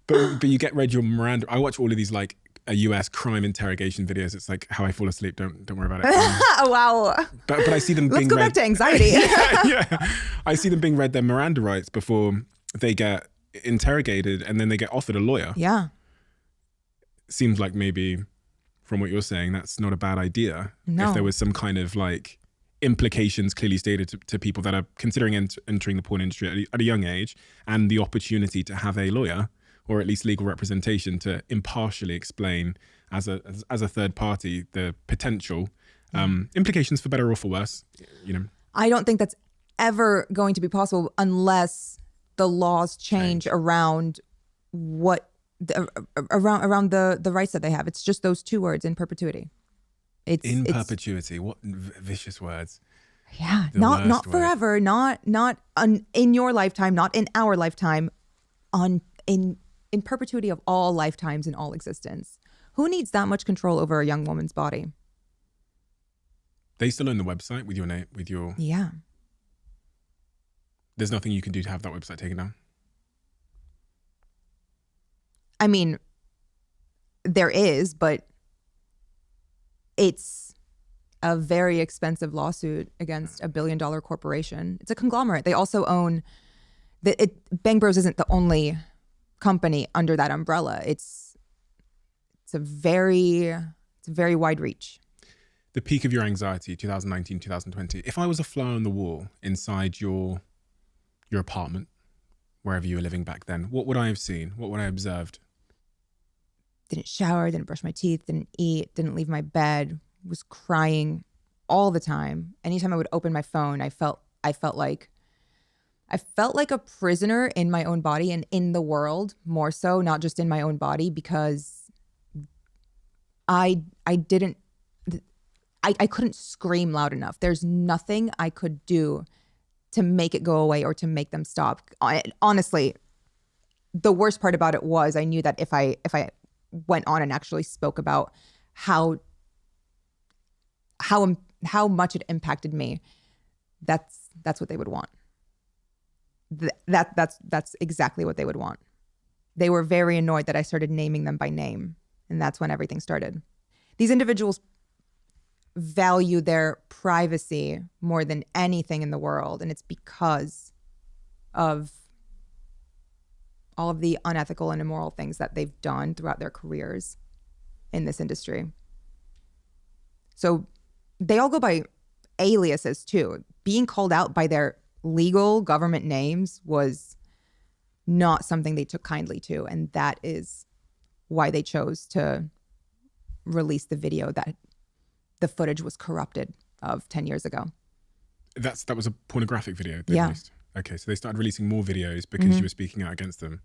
but you get read your Miranda. I watch all of these like a US crime interrogation videos. It's like how I fall asleep. Don't worry about it. Oh wow! But I see them Let's being go read. back to anxiety. yeah. I see them being read their Miranda rights before they get interrogated, and then they get offered a lawyer. Yeah. Seems like maybe from what you're saying, that's not a bad idea. No. If there was some kind of like implications clearly stated to people that are considering entering the porn industry at a young age, and the opportunity to have a lawyer or at least legal representation to impartially explain as a third party the potential implications for better or for worse, you know. I don't think that's ever going to be possible unless the laws change around what around the rights that they have. It's just those two words, in perpetuity. It's Perpetuity. What vicious words. Yeah, The not worst forever, not in your lifetime, not in our lifetime, in perpetuity of all lifetimes in all existence. Who needs that much control over a young woman's body? They still own the website with your name, with your. Yeah. There's nothing you can do to have that website taken down. I mean, there is, but it's a very expensive lawsuit against $1 billion corporation. It's a conglomerate. They also own Bang Bros isn't the only company under that umbrella. It's a very wide reach. The peak of your anxiety, 2019, 2020. If I was a fly on the wall inside your apartment, wherever you were living back then, what would I have seen? What would I have observed? Didn't shower, didn't brush my teeth, didn't eat, didn't leave my bed, was crying all the time. Anytime I would open my phone, I felt like a prisoner in my own body and in the world, more so, not just in my own body, because I couldn't scream loud enough. There's nothing I could do to make it go away or to make them stop. Honestly, the worst part about it was I knew that if I went on and actually spoke about how much it impacted me, that's what they would want. That's exactly what they would want. They were very annoyed that I started naming them by name, and that's when everything started. These individuals value their privacy more than anything in the world, and it's because of all of the unethical and immoral things that they've done throughout their careers in this industry. So they all go by aliases too. Being called out by their legal government names was not something they took kindly to, and that is why they chose to release the video that the footage was corrupted of 10 years ago. That was a pornographic video they Yeah. released. Okay, so they started releasing more videos because you were speaking out against them.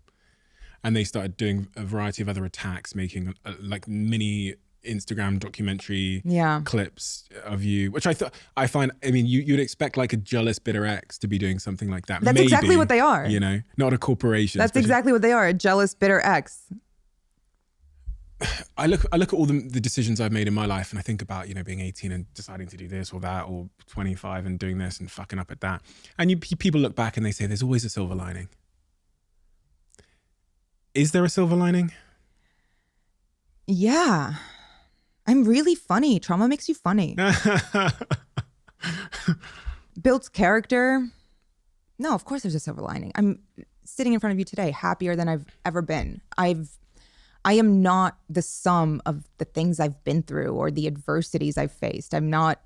And they started doing a variety of other attacks, making like mini Instagram documentary clips of you, which I find, I mean, you'd expect like a jealous, bitter ex to be doing something like that. That's Maybe, exactly what they are. You know, not a corporation. That's exactly what they are, a jealous, bitter ex. I look at all the decisions I've made in my life, and I think about, you know, being 18 and deciding to do this or that, or 25 and doing this and fucking up at that. And people look back and they say there's always a silver lining. Is there a silver lining? Yeah. I'm really funny. Trauma makes you funny. Builds character. No, of course there's a silver lining. I'm sitting in front of you today, happier than I've ever been. I am not the sum of the things I've been through or the adversities I've faced. I'm not.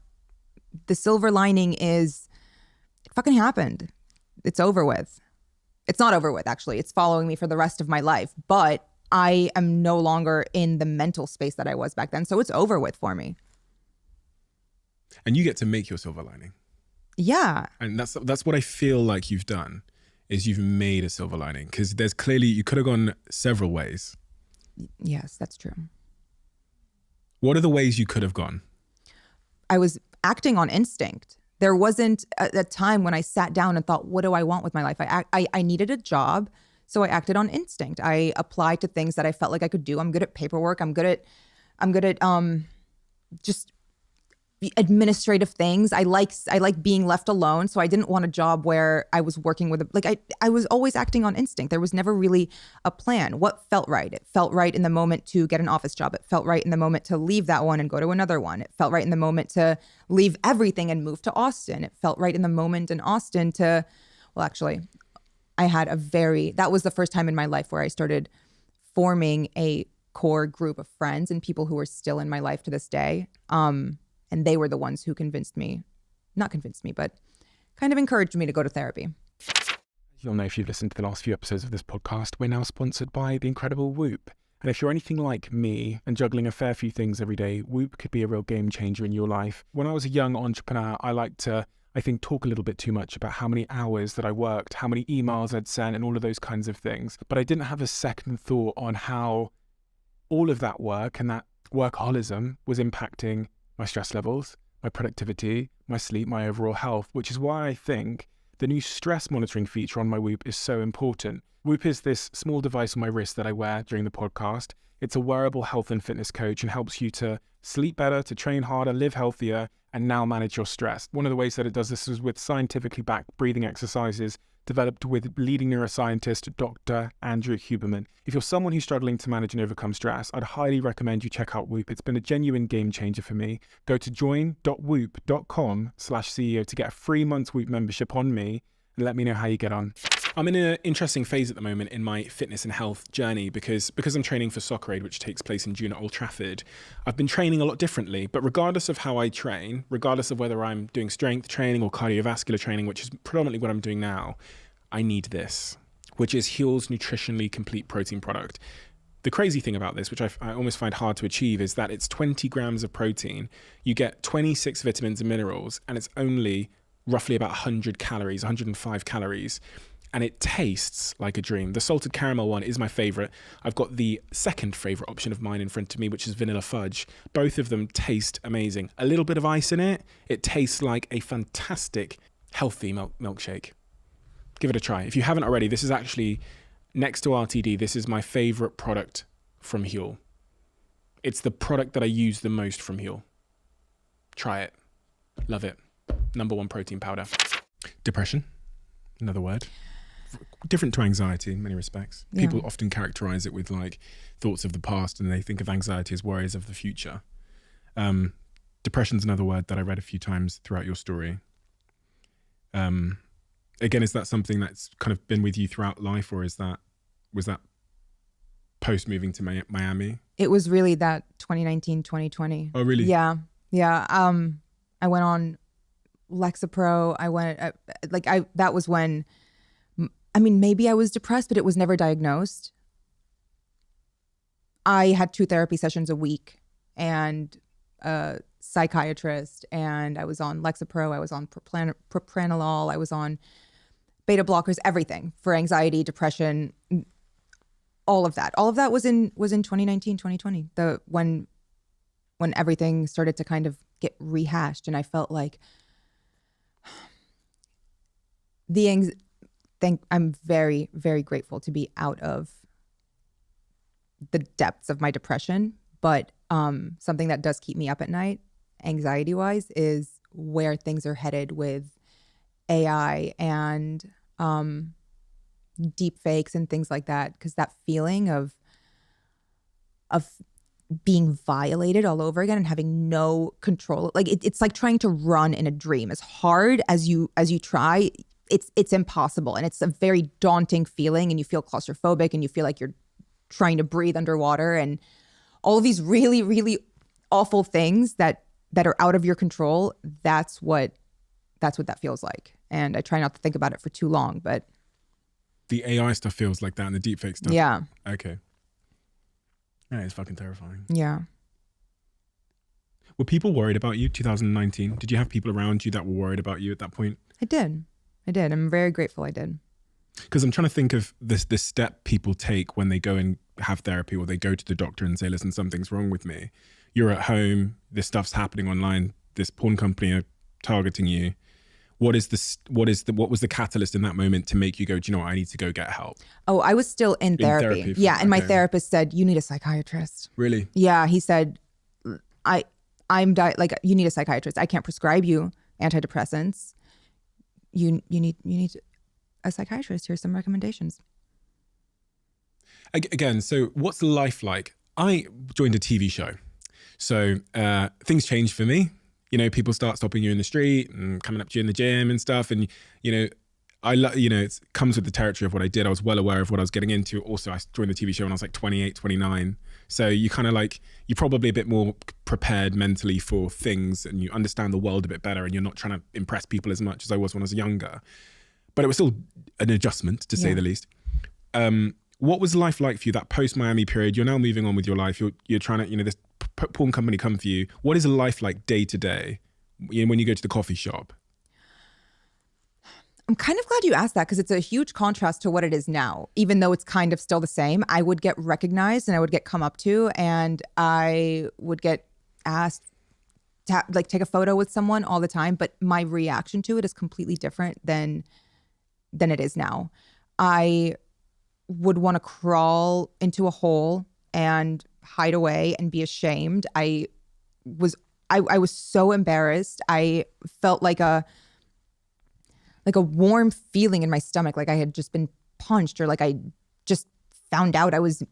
The silver lining is it fucking happened. It's over with. It's not over with, actually. It's following me for the rest of my life. But I am no longer in the mental space that I was back then. So it's over with for me. And you get to make your silver lining. Yeah. And that's what I feel like you've done, is you've made a silver lining. Because there's clearly, you could have gone several ways. Yes, that's true. What are the ways you could have gone? I was acting on instinct. There wasn't a time when I sat down and thought, what do I want with my life? I needed a job, so I acted on instinct. I applied to things that I felt like I could do. I'm good at paperwork. I'm good at just administrative things. I like being left alone. So I didn't want a job where I was working with I was always acting on instinct. There was never really a plan. What felt right? It felt right in the moment to get an office job. It felt right in the moment to leave that one and go to another one. It felt right in the moment to leave everything and move to Austin. It felt right in the moment in Austin to, well, actually, that was the first time in my life where I started forming a core group of friends and people who are still in my life to this day. And they were the ones who not convinced me, but kind of encouraged me to go to therapy. You'll know if you've listened to the last few episodes of this podcast, we're now sponsored by the incredible Whoop. And if you're anything like me and juggling a fair few things every day, Whoop could be a real game changer in your life. When I was a young entrepreneur, I liked to, talk a little bit too much about how many hours that I worked, how many emails I'd sent, and all of those kinds of things. But I didn't have a second thought on how all of that work and that workaholism was impacting my stress levels, my productivity, my sleep, my overall health, which is why I think the new stress monitoring feature on my Whoop is so important. Whoop is this small device on my wrist that I wear during the podcast. It's a wearable health and fitness coach and helps you to sleep better, to train harder, live healthier, and now manage your stress. One of the ways that it does this is with scientifically backed breathing exercises developed with leading neuroscientist Dr. Andrew Huberman. If you're someone who's struggling to manage and overcome stress, I'd highly recommend you check out Whoop. It's been a genuine game changer for me. Go to join.whoop.com/CEO to get a 3 months Whoop membership on me and let me know how you get on. I'm in an interesting phase at the moment in my fitness and health journey because I'm training for Soccer Aid, which takes place in June at Old Trafford. I've been training a lot differently, but regardless of how I train, regardless of whether I'm doing strength training or cardiovascular training, which is predominantly what I'm doing now, I need this, which is Huel's nutritionally complete protein product. The crazy thing about this, which I almost find hard to achieve, is that it's 20 grams of protein. You get 26 vitamins and minerals, and it's only roughly about 100 calories, 105 calories. And it tastes like a dream. The salted caramel one is my favorite. I've got the second favorite option of mine in front of me, which is vanilla fudge. Both of them taste amazing. A little bit of ice in it, it tastes like a fantastic, healthy milkshake. Give it a try. If you haven't already, this is actually, next to RTD, this is my favorite product from Huel. It's the product that I use the most from Huel. Try it. Love it. #1 protein powder. Depression, another word. Different to anxiety in many respects. Yeah. People often characterize it with like thoughts of the past, and they think of anxiety as worries of the future. Depression's another word that I read a few times throughout your story. Again, is that something that's kind of been with you throughout life, or was that post moving to Miami? It was really that 2019, 2020. Oh, really? Yeah. I went on Lexapro. That was when, maybe I was depressed, but it was never diagnosed. I had 2 therapy sessions a week and a psychiatrist, and I was on Lexapro. I was on propranolol. I was on beta blockers, everything for anxiety, depression, all of that. All of that was in 2019, 2020. When everything started to kind of get rehashed, and I felt like I'm very, very grateful to be out of the depths of my depression. But something that does keep me up at night, anxiety-wise, is where things are headed with AI and deep fakes and things like that. Because that feeling of being violated all over again and having no control, like it's like trying to run in a dream. As hard as you try, it's impossible, and it's a very daunting feeling, and you feel claustrophobic, and you feel like you're trying to breathe underwater, and all of these really, really awful things that are out of your control. That's what that feels like. And I try not to think about it for too long, but The AI stuff feels like that, and the deepfake stuff. yeah. Okay. Yeah, it's fucking terrifying. Yeah. Were people worried about you 2019? Did you have people around you that were worried about you at that point? I did. I'm very grateful I did. Because I'm trying to think of this step people take when they go and have therapy, or they go to the doctor and say, listen, something's wrong with me. You're at home, this stuff's happening online, this porn company are targeting you. What was the catalyst in that moment to make you go, do you know what, I need to go get help? Oh, I was still in therapy. And my okay. therapist said, you need a psychiatrist. Really? Yeah, he said, like, you need a psychiatrist. I can't prescribe you antidepressants. You need a psychiatrist. Here's some recommendations. Again, so what's life like? I joined a TV show. So things changed for me. You know, people start stopping you in the street and coming up to you in the gym and stuff. And, you know, it comes with the territory of what I did. I was well aware of what I was getting into. Also, I joined the TV show when I was like 28, 29. So you kind of like, you're probably a bit more prepared mentally for things and you understand the world a bit better and you're not trying to impress people as much as I was when I was younger. But it was still an adjustment, to say the least. What was life like for you, that post-Miami period? You're now moving on with your life. You're trying to, you know, this porn company come for you. What is life like day to day when you go to the coffee shop? I'm kind of glad you asked that because it's a huge contrast to what it is now. Even though it's kind of still the same, I would get recognized and I would get come up to and I would get asked to like take a photo with someone all the time. But my reaction to it is completely different than it is now. I would want to crawl into a hole and hide away and be ashamed. I was so embarrassed. I felt like a warm feeling in my stomach, like I had just been punched or like I just found out I was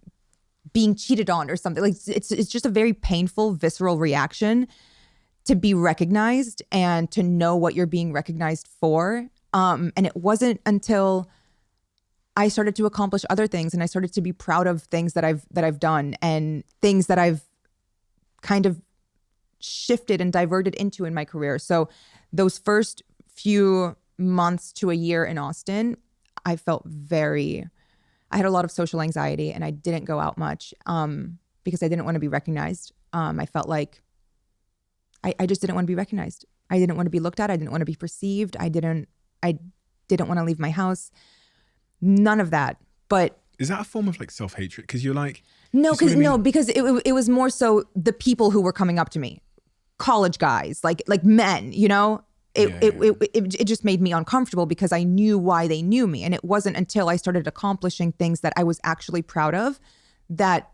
being cheated on or something. Like it's just a very painful, visceral reaction to be recognized and to know what you're being recognized for. And it wasn't until I started to accomplish other things and I started to be proud of things that I've done and things that I've kind of shifted and diverted into in my career. So those first few months to a year in Austin, I had a lot of social anxiety and I didn't go out much because I didn't want to be recognized. I felt like I just didn't want to be recognized. I didn't want to be looked at. I didn't want to be perceived. I didn't want to leave my house. None of that. But is that a form of like self-hatred? Because you're like, because it was more so the people who were coming up to me, college guys, like men, you know. It just made me uncomfortable because I knew why they knew me, and it wasn't until I started accomplishing things that I was actually proud of that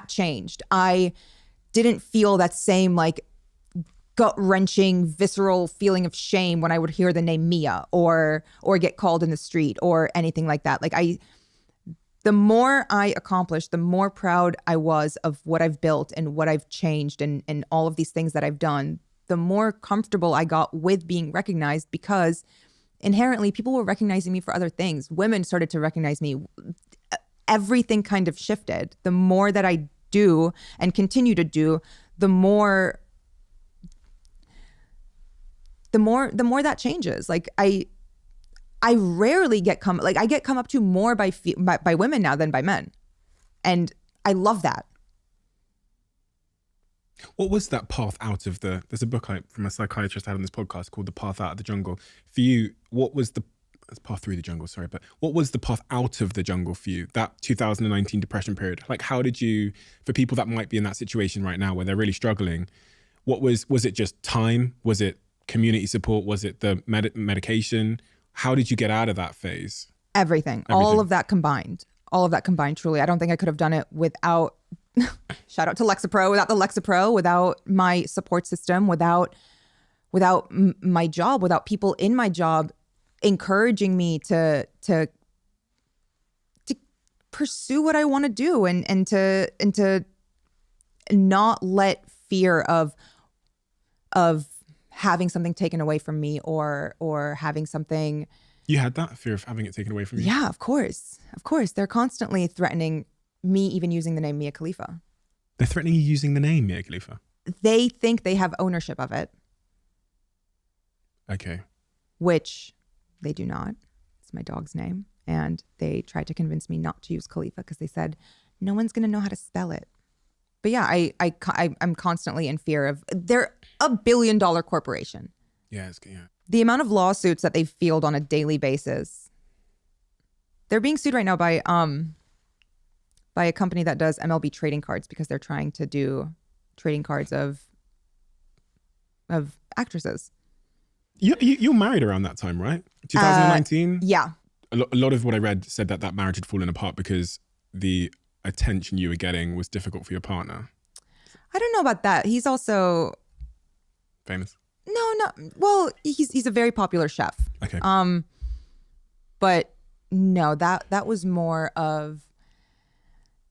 changed. I didn't feel that same like gut-wrenching, visceral feeling of shame when I would hear the name Mia or get called in the street or anything like that. Like the more I accomplished, the more proud I was of what I've built and what I've changed and all of these things that I've done, the more comfortable I got with being recognized because inherently people were recognizing me for other things. Women started to recognize me. Everything kind of shifted. The more that I do and continue to do, the more that changes. Like I rarely get I get come up to more by women now than by men. And I love that. What was that path out of there's a book from a psychiatrist I had on this podcast called The Path Out of the Jungle. For you, what was the path through the jungle, sorry, but what was the path out of the jungle for you, that 2019 depression period? Like how did you, for people that might be in that situation right now where they're really struggling, was it just time? Was it community support? Was it the medication? How did you get out of that phase? Everything. All of that combined, truly. I don't think I could have done it without, shout out to Lexapro, without the Lexapro, without my support system, without my job, without people in my job encouraging me to pursue what I want to do and to not let fear of having something taken away from me or having something. You had that fear of having it taken away from you? Yeah, of course. They're constantly threatening me even using the name Mia Khalifa. They're threatening you using the name Mia Khalifa? They think they have ownership of it. Okay. Which they do not. It's my dog's name. And they tried to convince me not to use Khalifa because they said, no one's going to know how to spell it. But yeah, I'm constantly in fear of, they're $1 billion corporation. Yeah. The amount of lawsuits that they field on a daily basis. They're being sued right now by a company that does MLB trading cards because they're trying to do trading cards of actresses. You're married around that time, right? 2019. Yeah. A lot of what I read said that marriage had fallen apart because the attention you were getting was difficult for your partner. I don't know about that. He's also Famous. no. Well, he's a very popular chef. Okay. But no, that was more of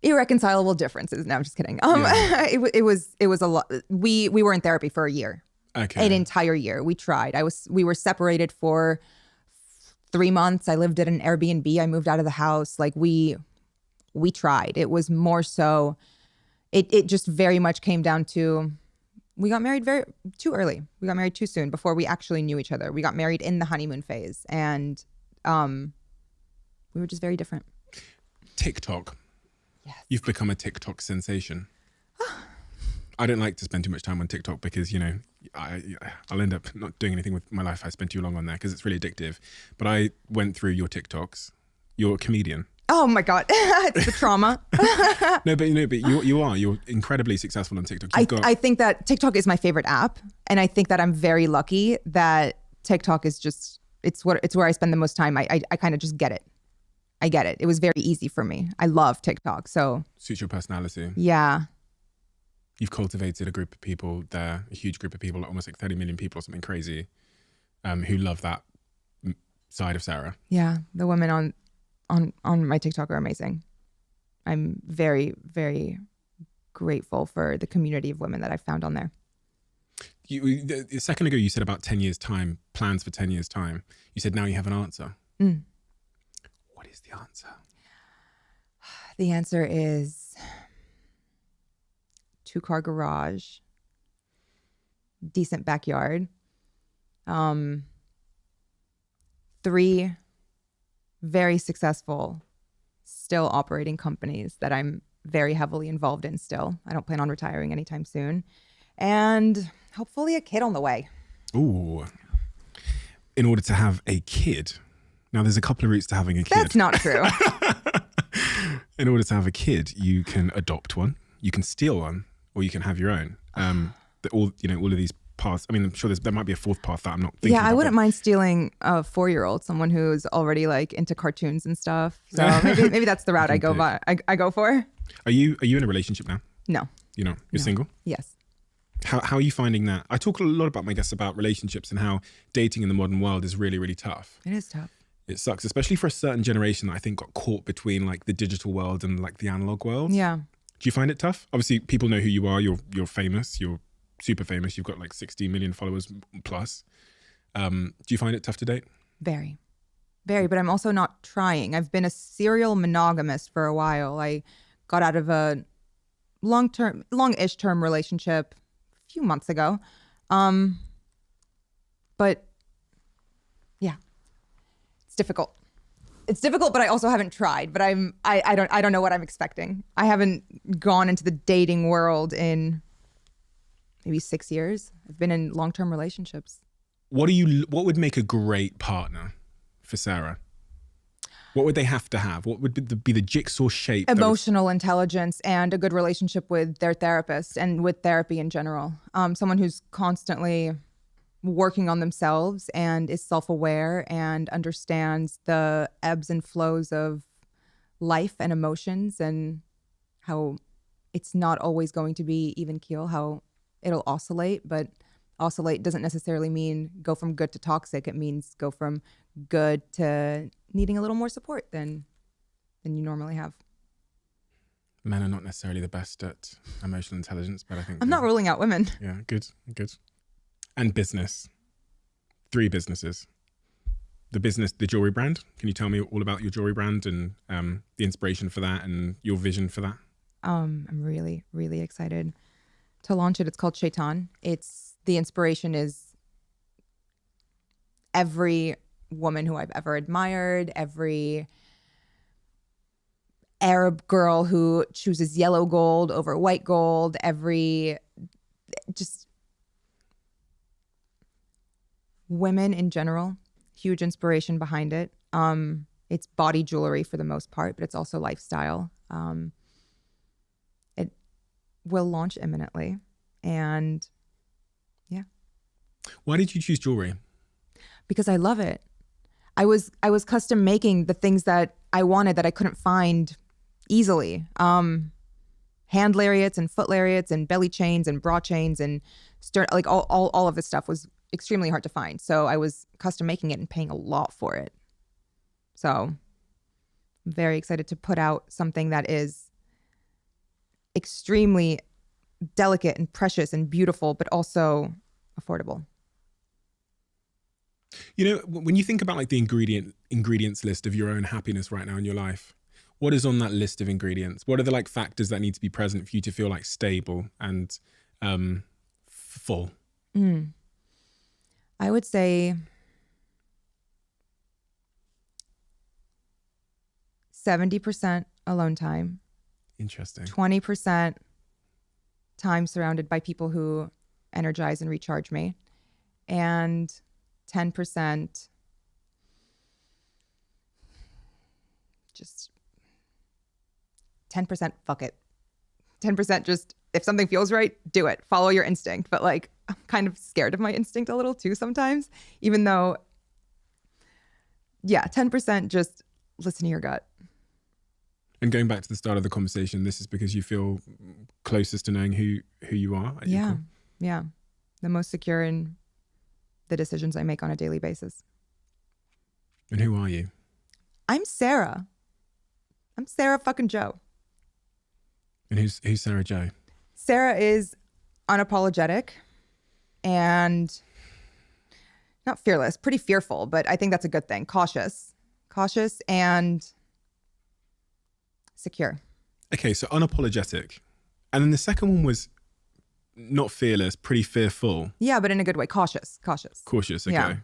irreconcilable differences. No, I'm just kidding. It was a lot. We were in therapy for a year. Okay. An entire year. We tried. We were separated for 3 months. I lived at an Airbnb. I moved out of the house. Like we tried. It was more so it just very much came down to we got married too early. We got married too soon before we actually knew each other. We got married in the honeymoon phase, and we were just very different. TikTok. Yes. You've become a TikTok sensation. I don't like to spend too much time on TikTok because, you know, I'll end up not doing anything with my life. I spend too long on there because it's really addictive. But I went through your TikToks. You're a comedian. Oh my God, it's the trauma. No, but you're incredibly successful on TikTok. I think that TikTok is my favorite app, and I think that I'm very lucky that TikTok is just it's where I spend the most time. I kind of just get it. I get it. It was very easy for me. I love TikTok, so suits your personality. Yeah. You've cultivated a group of people there, a huge group of people, almost like 30 million people or something crazy, who love that side of Sarah. Yeah, the women on my TikTok are amazing. I'm very, very grateful for the community of women that I found on there. A second ago, you said about 10 years' time, plans for 10 years' time. You said now you have an answer. What is the answer? The answer is 2-car garage, decent backyard, 3 very successful, still operating companies that I'm very heavily involved in still. I don't plan on retiring anytime soon. And hopefully a kid on the way. Ooh. In order to have a kid. Now, there's a couple of routes to having a kid. That's not true. In order to have a kid, you can adopt one, you can steal one, or you can have your own. All of these paths. I mean, I'm sure there might be a fourth path that I'm not thinking Yeah, I about, wouldn't mind stealing a 4-year-old, someone who's already like into cartoons and stuff. So maybe that's the route I go for. Are you in a relationship now? No. You're single? Yes. How are you finding that? I talk a lot about my guests about relationships and how dating in the modern world is really, really tough. It is tough. It sucks, especially for a certain generation that I think got caught between like the digital world and like the analog world. Yeah. Do you find it tough? Obviously, people know who you are. You're famous. You're super famous. You've got like 60 million followers plus. Do you find it tough to date? Very, very. But I'm also not trying. I've been a serial monogamist for a while. I got out of a long-ish term relationship a few months ago. But yeah, it's difficult. It's difficult, but I also haven't tried. But I don't know what I'm expecting. I haven't gone into the dating world in maybe 6 years. I've been in long-term relationships. What would make a great partner for Sarah? What would they have to have? What would be the jigsaw shape? Emotional intelligence and a good relationship with their therapist and with therapy in general. Someone who's constantly working on themselves and is self-aware and understands the ebbs and flows of life and emotions and how it's not always going to be even keel, how it'll oscillate, but oscillate doesn't necessarily mean go from good to toxic. It means go from good to needing a little more support than you normally have. Men are not necessarily the best at emotional intelligence, but I think I'm not ruling out women. Yeah, good. And business. 3 businesses. The jewelry brand. Can you tell me all about your jewelry brand and the inspiration for that and your vision for that? I'm really, really excited to launch it. It's called Shaitan. The inspiration is every woman who I've ever admired, every Arab girl who chooses yellow gold over white gold, just women in general, huge inspiration behind it. It's body jewelry for the most part, but it's also lifestyle. It will launch imminently. And yeah. Why did you choose jewelry? Because I love it. I was custom making the things that I wanted that I couldn't find easily. Hand lariats and foot lariats and belly chains and bra chains and like all of this stuff was extremely hard to find. So I was custom making it and paying a lot for it. So I'm very excited to put out something that is extremely delicate and precious and beautiful, but also affordable. You know, when you think about like the ingredients list of your own happiness right now in your life, what is on that list of ingredients? What are the like factors that need to be present for you to feel like stable and full? I would say 70% alone time. Interesting. 20% time surrounded by people who energize and recharge me. And 10% just 10% fuck it. 10% just if something feels right, do it. Follow your instinct. But like I'm kind of scared of my instinct a little too sometimes, even though 10% just listen to your gut. And going back to the start of the conversation, this is because you feel closest to knowing who you are at your core? Yeah. The most secure in the decisions I make on a daily basis. And who are you? I'm Sarah. I'm Sarah fucking Joe. And who's Sarah Joe? Sarah is unapologetic and not fearless, pretty fearful, but I think that's a good thing. Cautious and secure. Okay, so unapologetic. And then the second one was not fearless, pretty fearful. Yeah, but in a good way. Cautious. Cautious, okay. Yeah.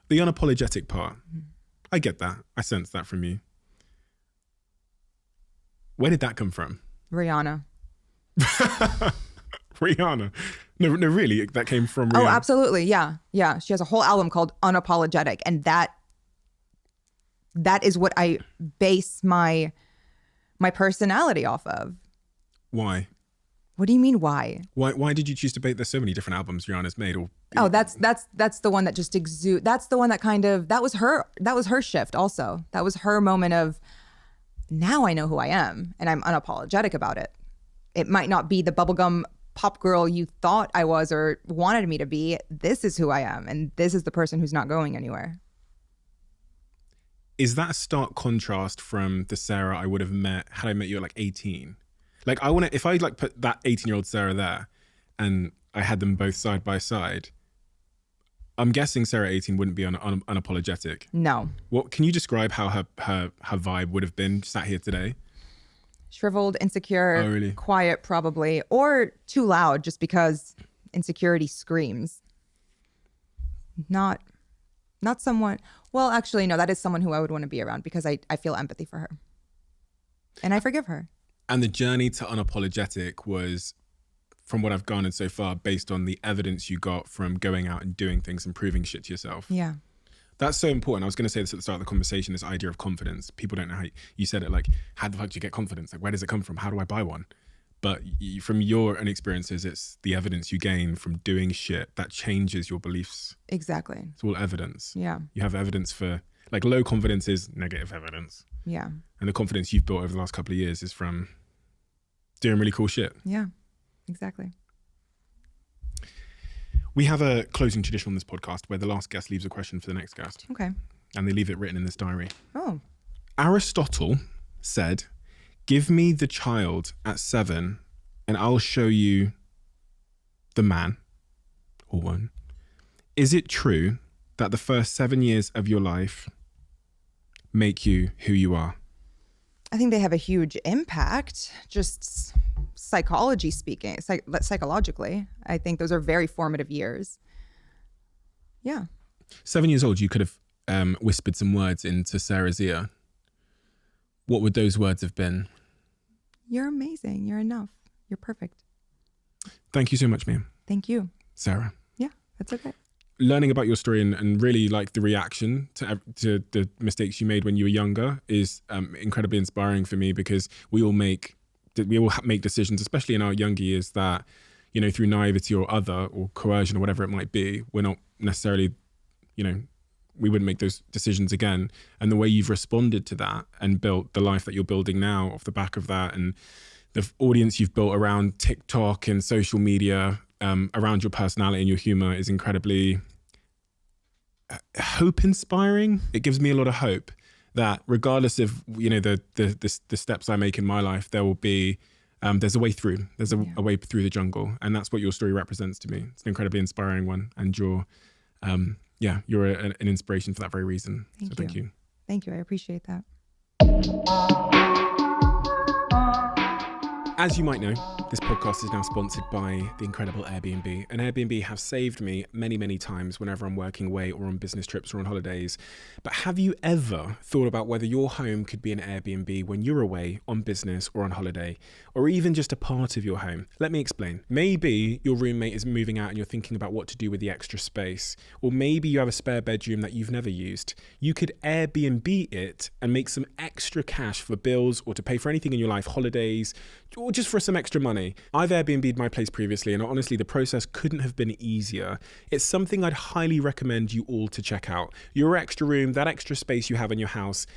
The unapologetic part. I get that. I sense that from you. Where did that come from? Rihanna. Rihanna. No, really, that came from Rihanna. Oh, absolutely. Yeah. She has a whole album called Unapologetic, and that is what I base my personality off of. Why? What do you mean why? Why did you choose to bake? There's so many different albums Rihanna's made. That's the one that just exude. That's the one that kind of that was her shift also. That was her moment of now I know who I am and I'm unapologetic about it. It might not be the bubblegum pop girl you thought I was or wanted me to be. This is who I am and this is the person who's not going anywhere. Is that a stark contrast from the Sarah I would have met had I met you at like 18? Like if I like put that 18-year-old Sarah there and I had them both side by side, I'm guessing Sarah 18 wouldn't be unapologetic. No. What can you describe how her vibe would have been sat here today? Shriveled, insecure, Oh, really? Quiet probably, or too loud just because insecurity screams. Not someone, well, actually, no, that is someone who I would want to be around because I feel empathy for her. And I forgive her. And the journey to unapologetic was, from what I've garnered so far, based on the evidence you got from going out and doing things and proving shit to yourself. Yeah. That's so important. I was going to say this at the start of the conversation, this idea of confidence. People don't know how you said it, like, how the fuck do you get confidence? Like, where does it come from? How do I buy one? But from your own experiences, it's the evidence you gain from doing shit that changes your beliefs. Exactly. It's all evidence. Yeah. You have evidence for, like, low confidence is negative evidence. Yeah. And the confidence you've built over the last couple of years is from doing really cool shit. Yeah, exactly. We have a closing tradition on this podcast where the last guest leaves a question for the next guest. Okay. And they leave it written in this diary. Oh. Aristotle said, "Give me the child at 7 and I'll show you the man or woman. Is it true that the first 7 years of your life make you who you are?" I think they have a huge impact, just psychologically. I think those are very formative years. Yeah. 7 years old, you could have whispered some words into Sarah's ear. What would those words have been? You're amazing. You're enough. You're perfect. Thank you so much, ma'am. Thank you. Sarah. Yeah, that's okay. Learning about your story and really like the reaction to the mistakes you made when you were younger is incredibly inspiring for me, because we all make decisions, especially in our younger years, that, you know, through naivety or coercion or whatever it might be, we're not necessarily, we wouldn't make those decisions again. And the way you've responded to that and built the life that you're building now off the back of that, and the audience you've built around TikTok and social media, around your personality and your humor, is incredibly hope inspiring. It gives me a lot of hope that regardless of the steps I make in my life, there will be there's a way through. There's a way through the jungle, and that's what your story represents to me. It's an incredibly inspiring one, and you're an inspiration for that very reason. Thank you. Thank you. I appreciate that. As you might know, this podcast is now sponsored by the incredible Airbnb. And Airbnb have saved me many, many times whenever I'm working away or on business trips or on holidays. But have you ever thought about whether your home could be an Airbnb when you're away on business or on holiday, or even just a part of your home? Let me explain. Maybe your roommate is moving out and you're thinking about what to do with the extra space. Or maybe you have a spare bedroom that you've never used. You could Airbnb it and make some extra cash for bills or to pay for anything in your life, holidays, or just for some extra money. I've Airbnb'd my place previously, and honestly, the process couldn't have been easier. It's something I'd highly recommend you all to check out. Your extra room, that extra space you have in your house,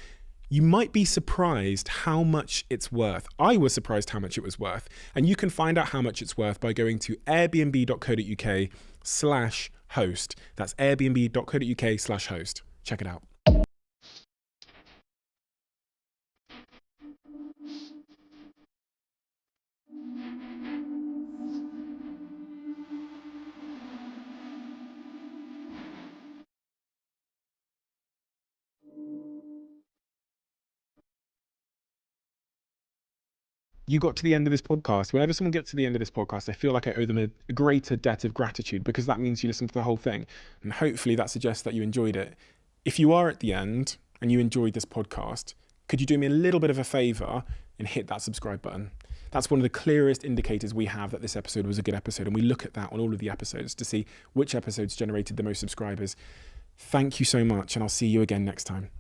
you might be surprised how much it's worth. I was surprised how much it was worth. And you can find out how much it's worth by going to airbnb.co.uk/host. That's airbnb.co.uk/host. Check it out. You got to the end of this podcast. Whenever someone gets to the end of this podcast, I feel like I owe them a greater debt of gratitude, because that means you listened to the whole thing. And hopefully that suggests that you enjoyed it. If you are at the end and you enjoyed this podcast, could you do me a little bit of a favor and hit that subscribe button? That's one of the clearest indicators we have that this episode was a good episode. And we look at that on all of the episodes to see which episodes generated the most subscribers. Thank you so much, and I'll see you again next time.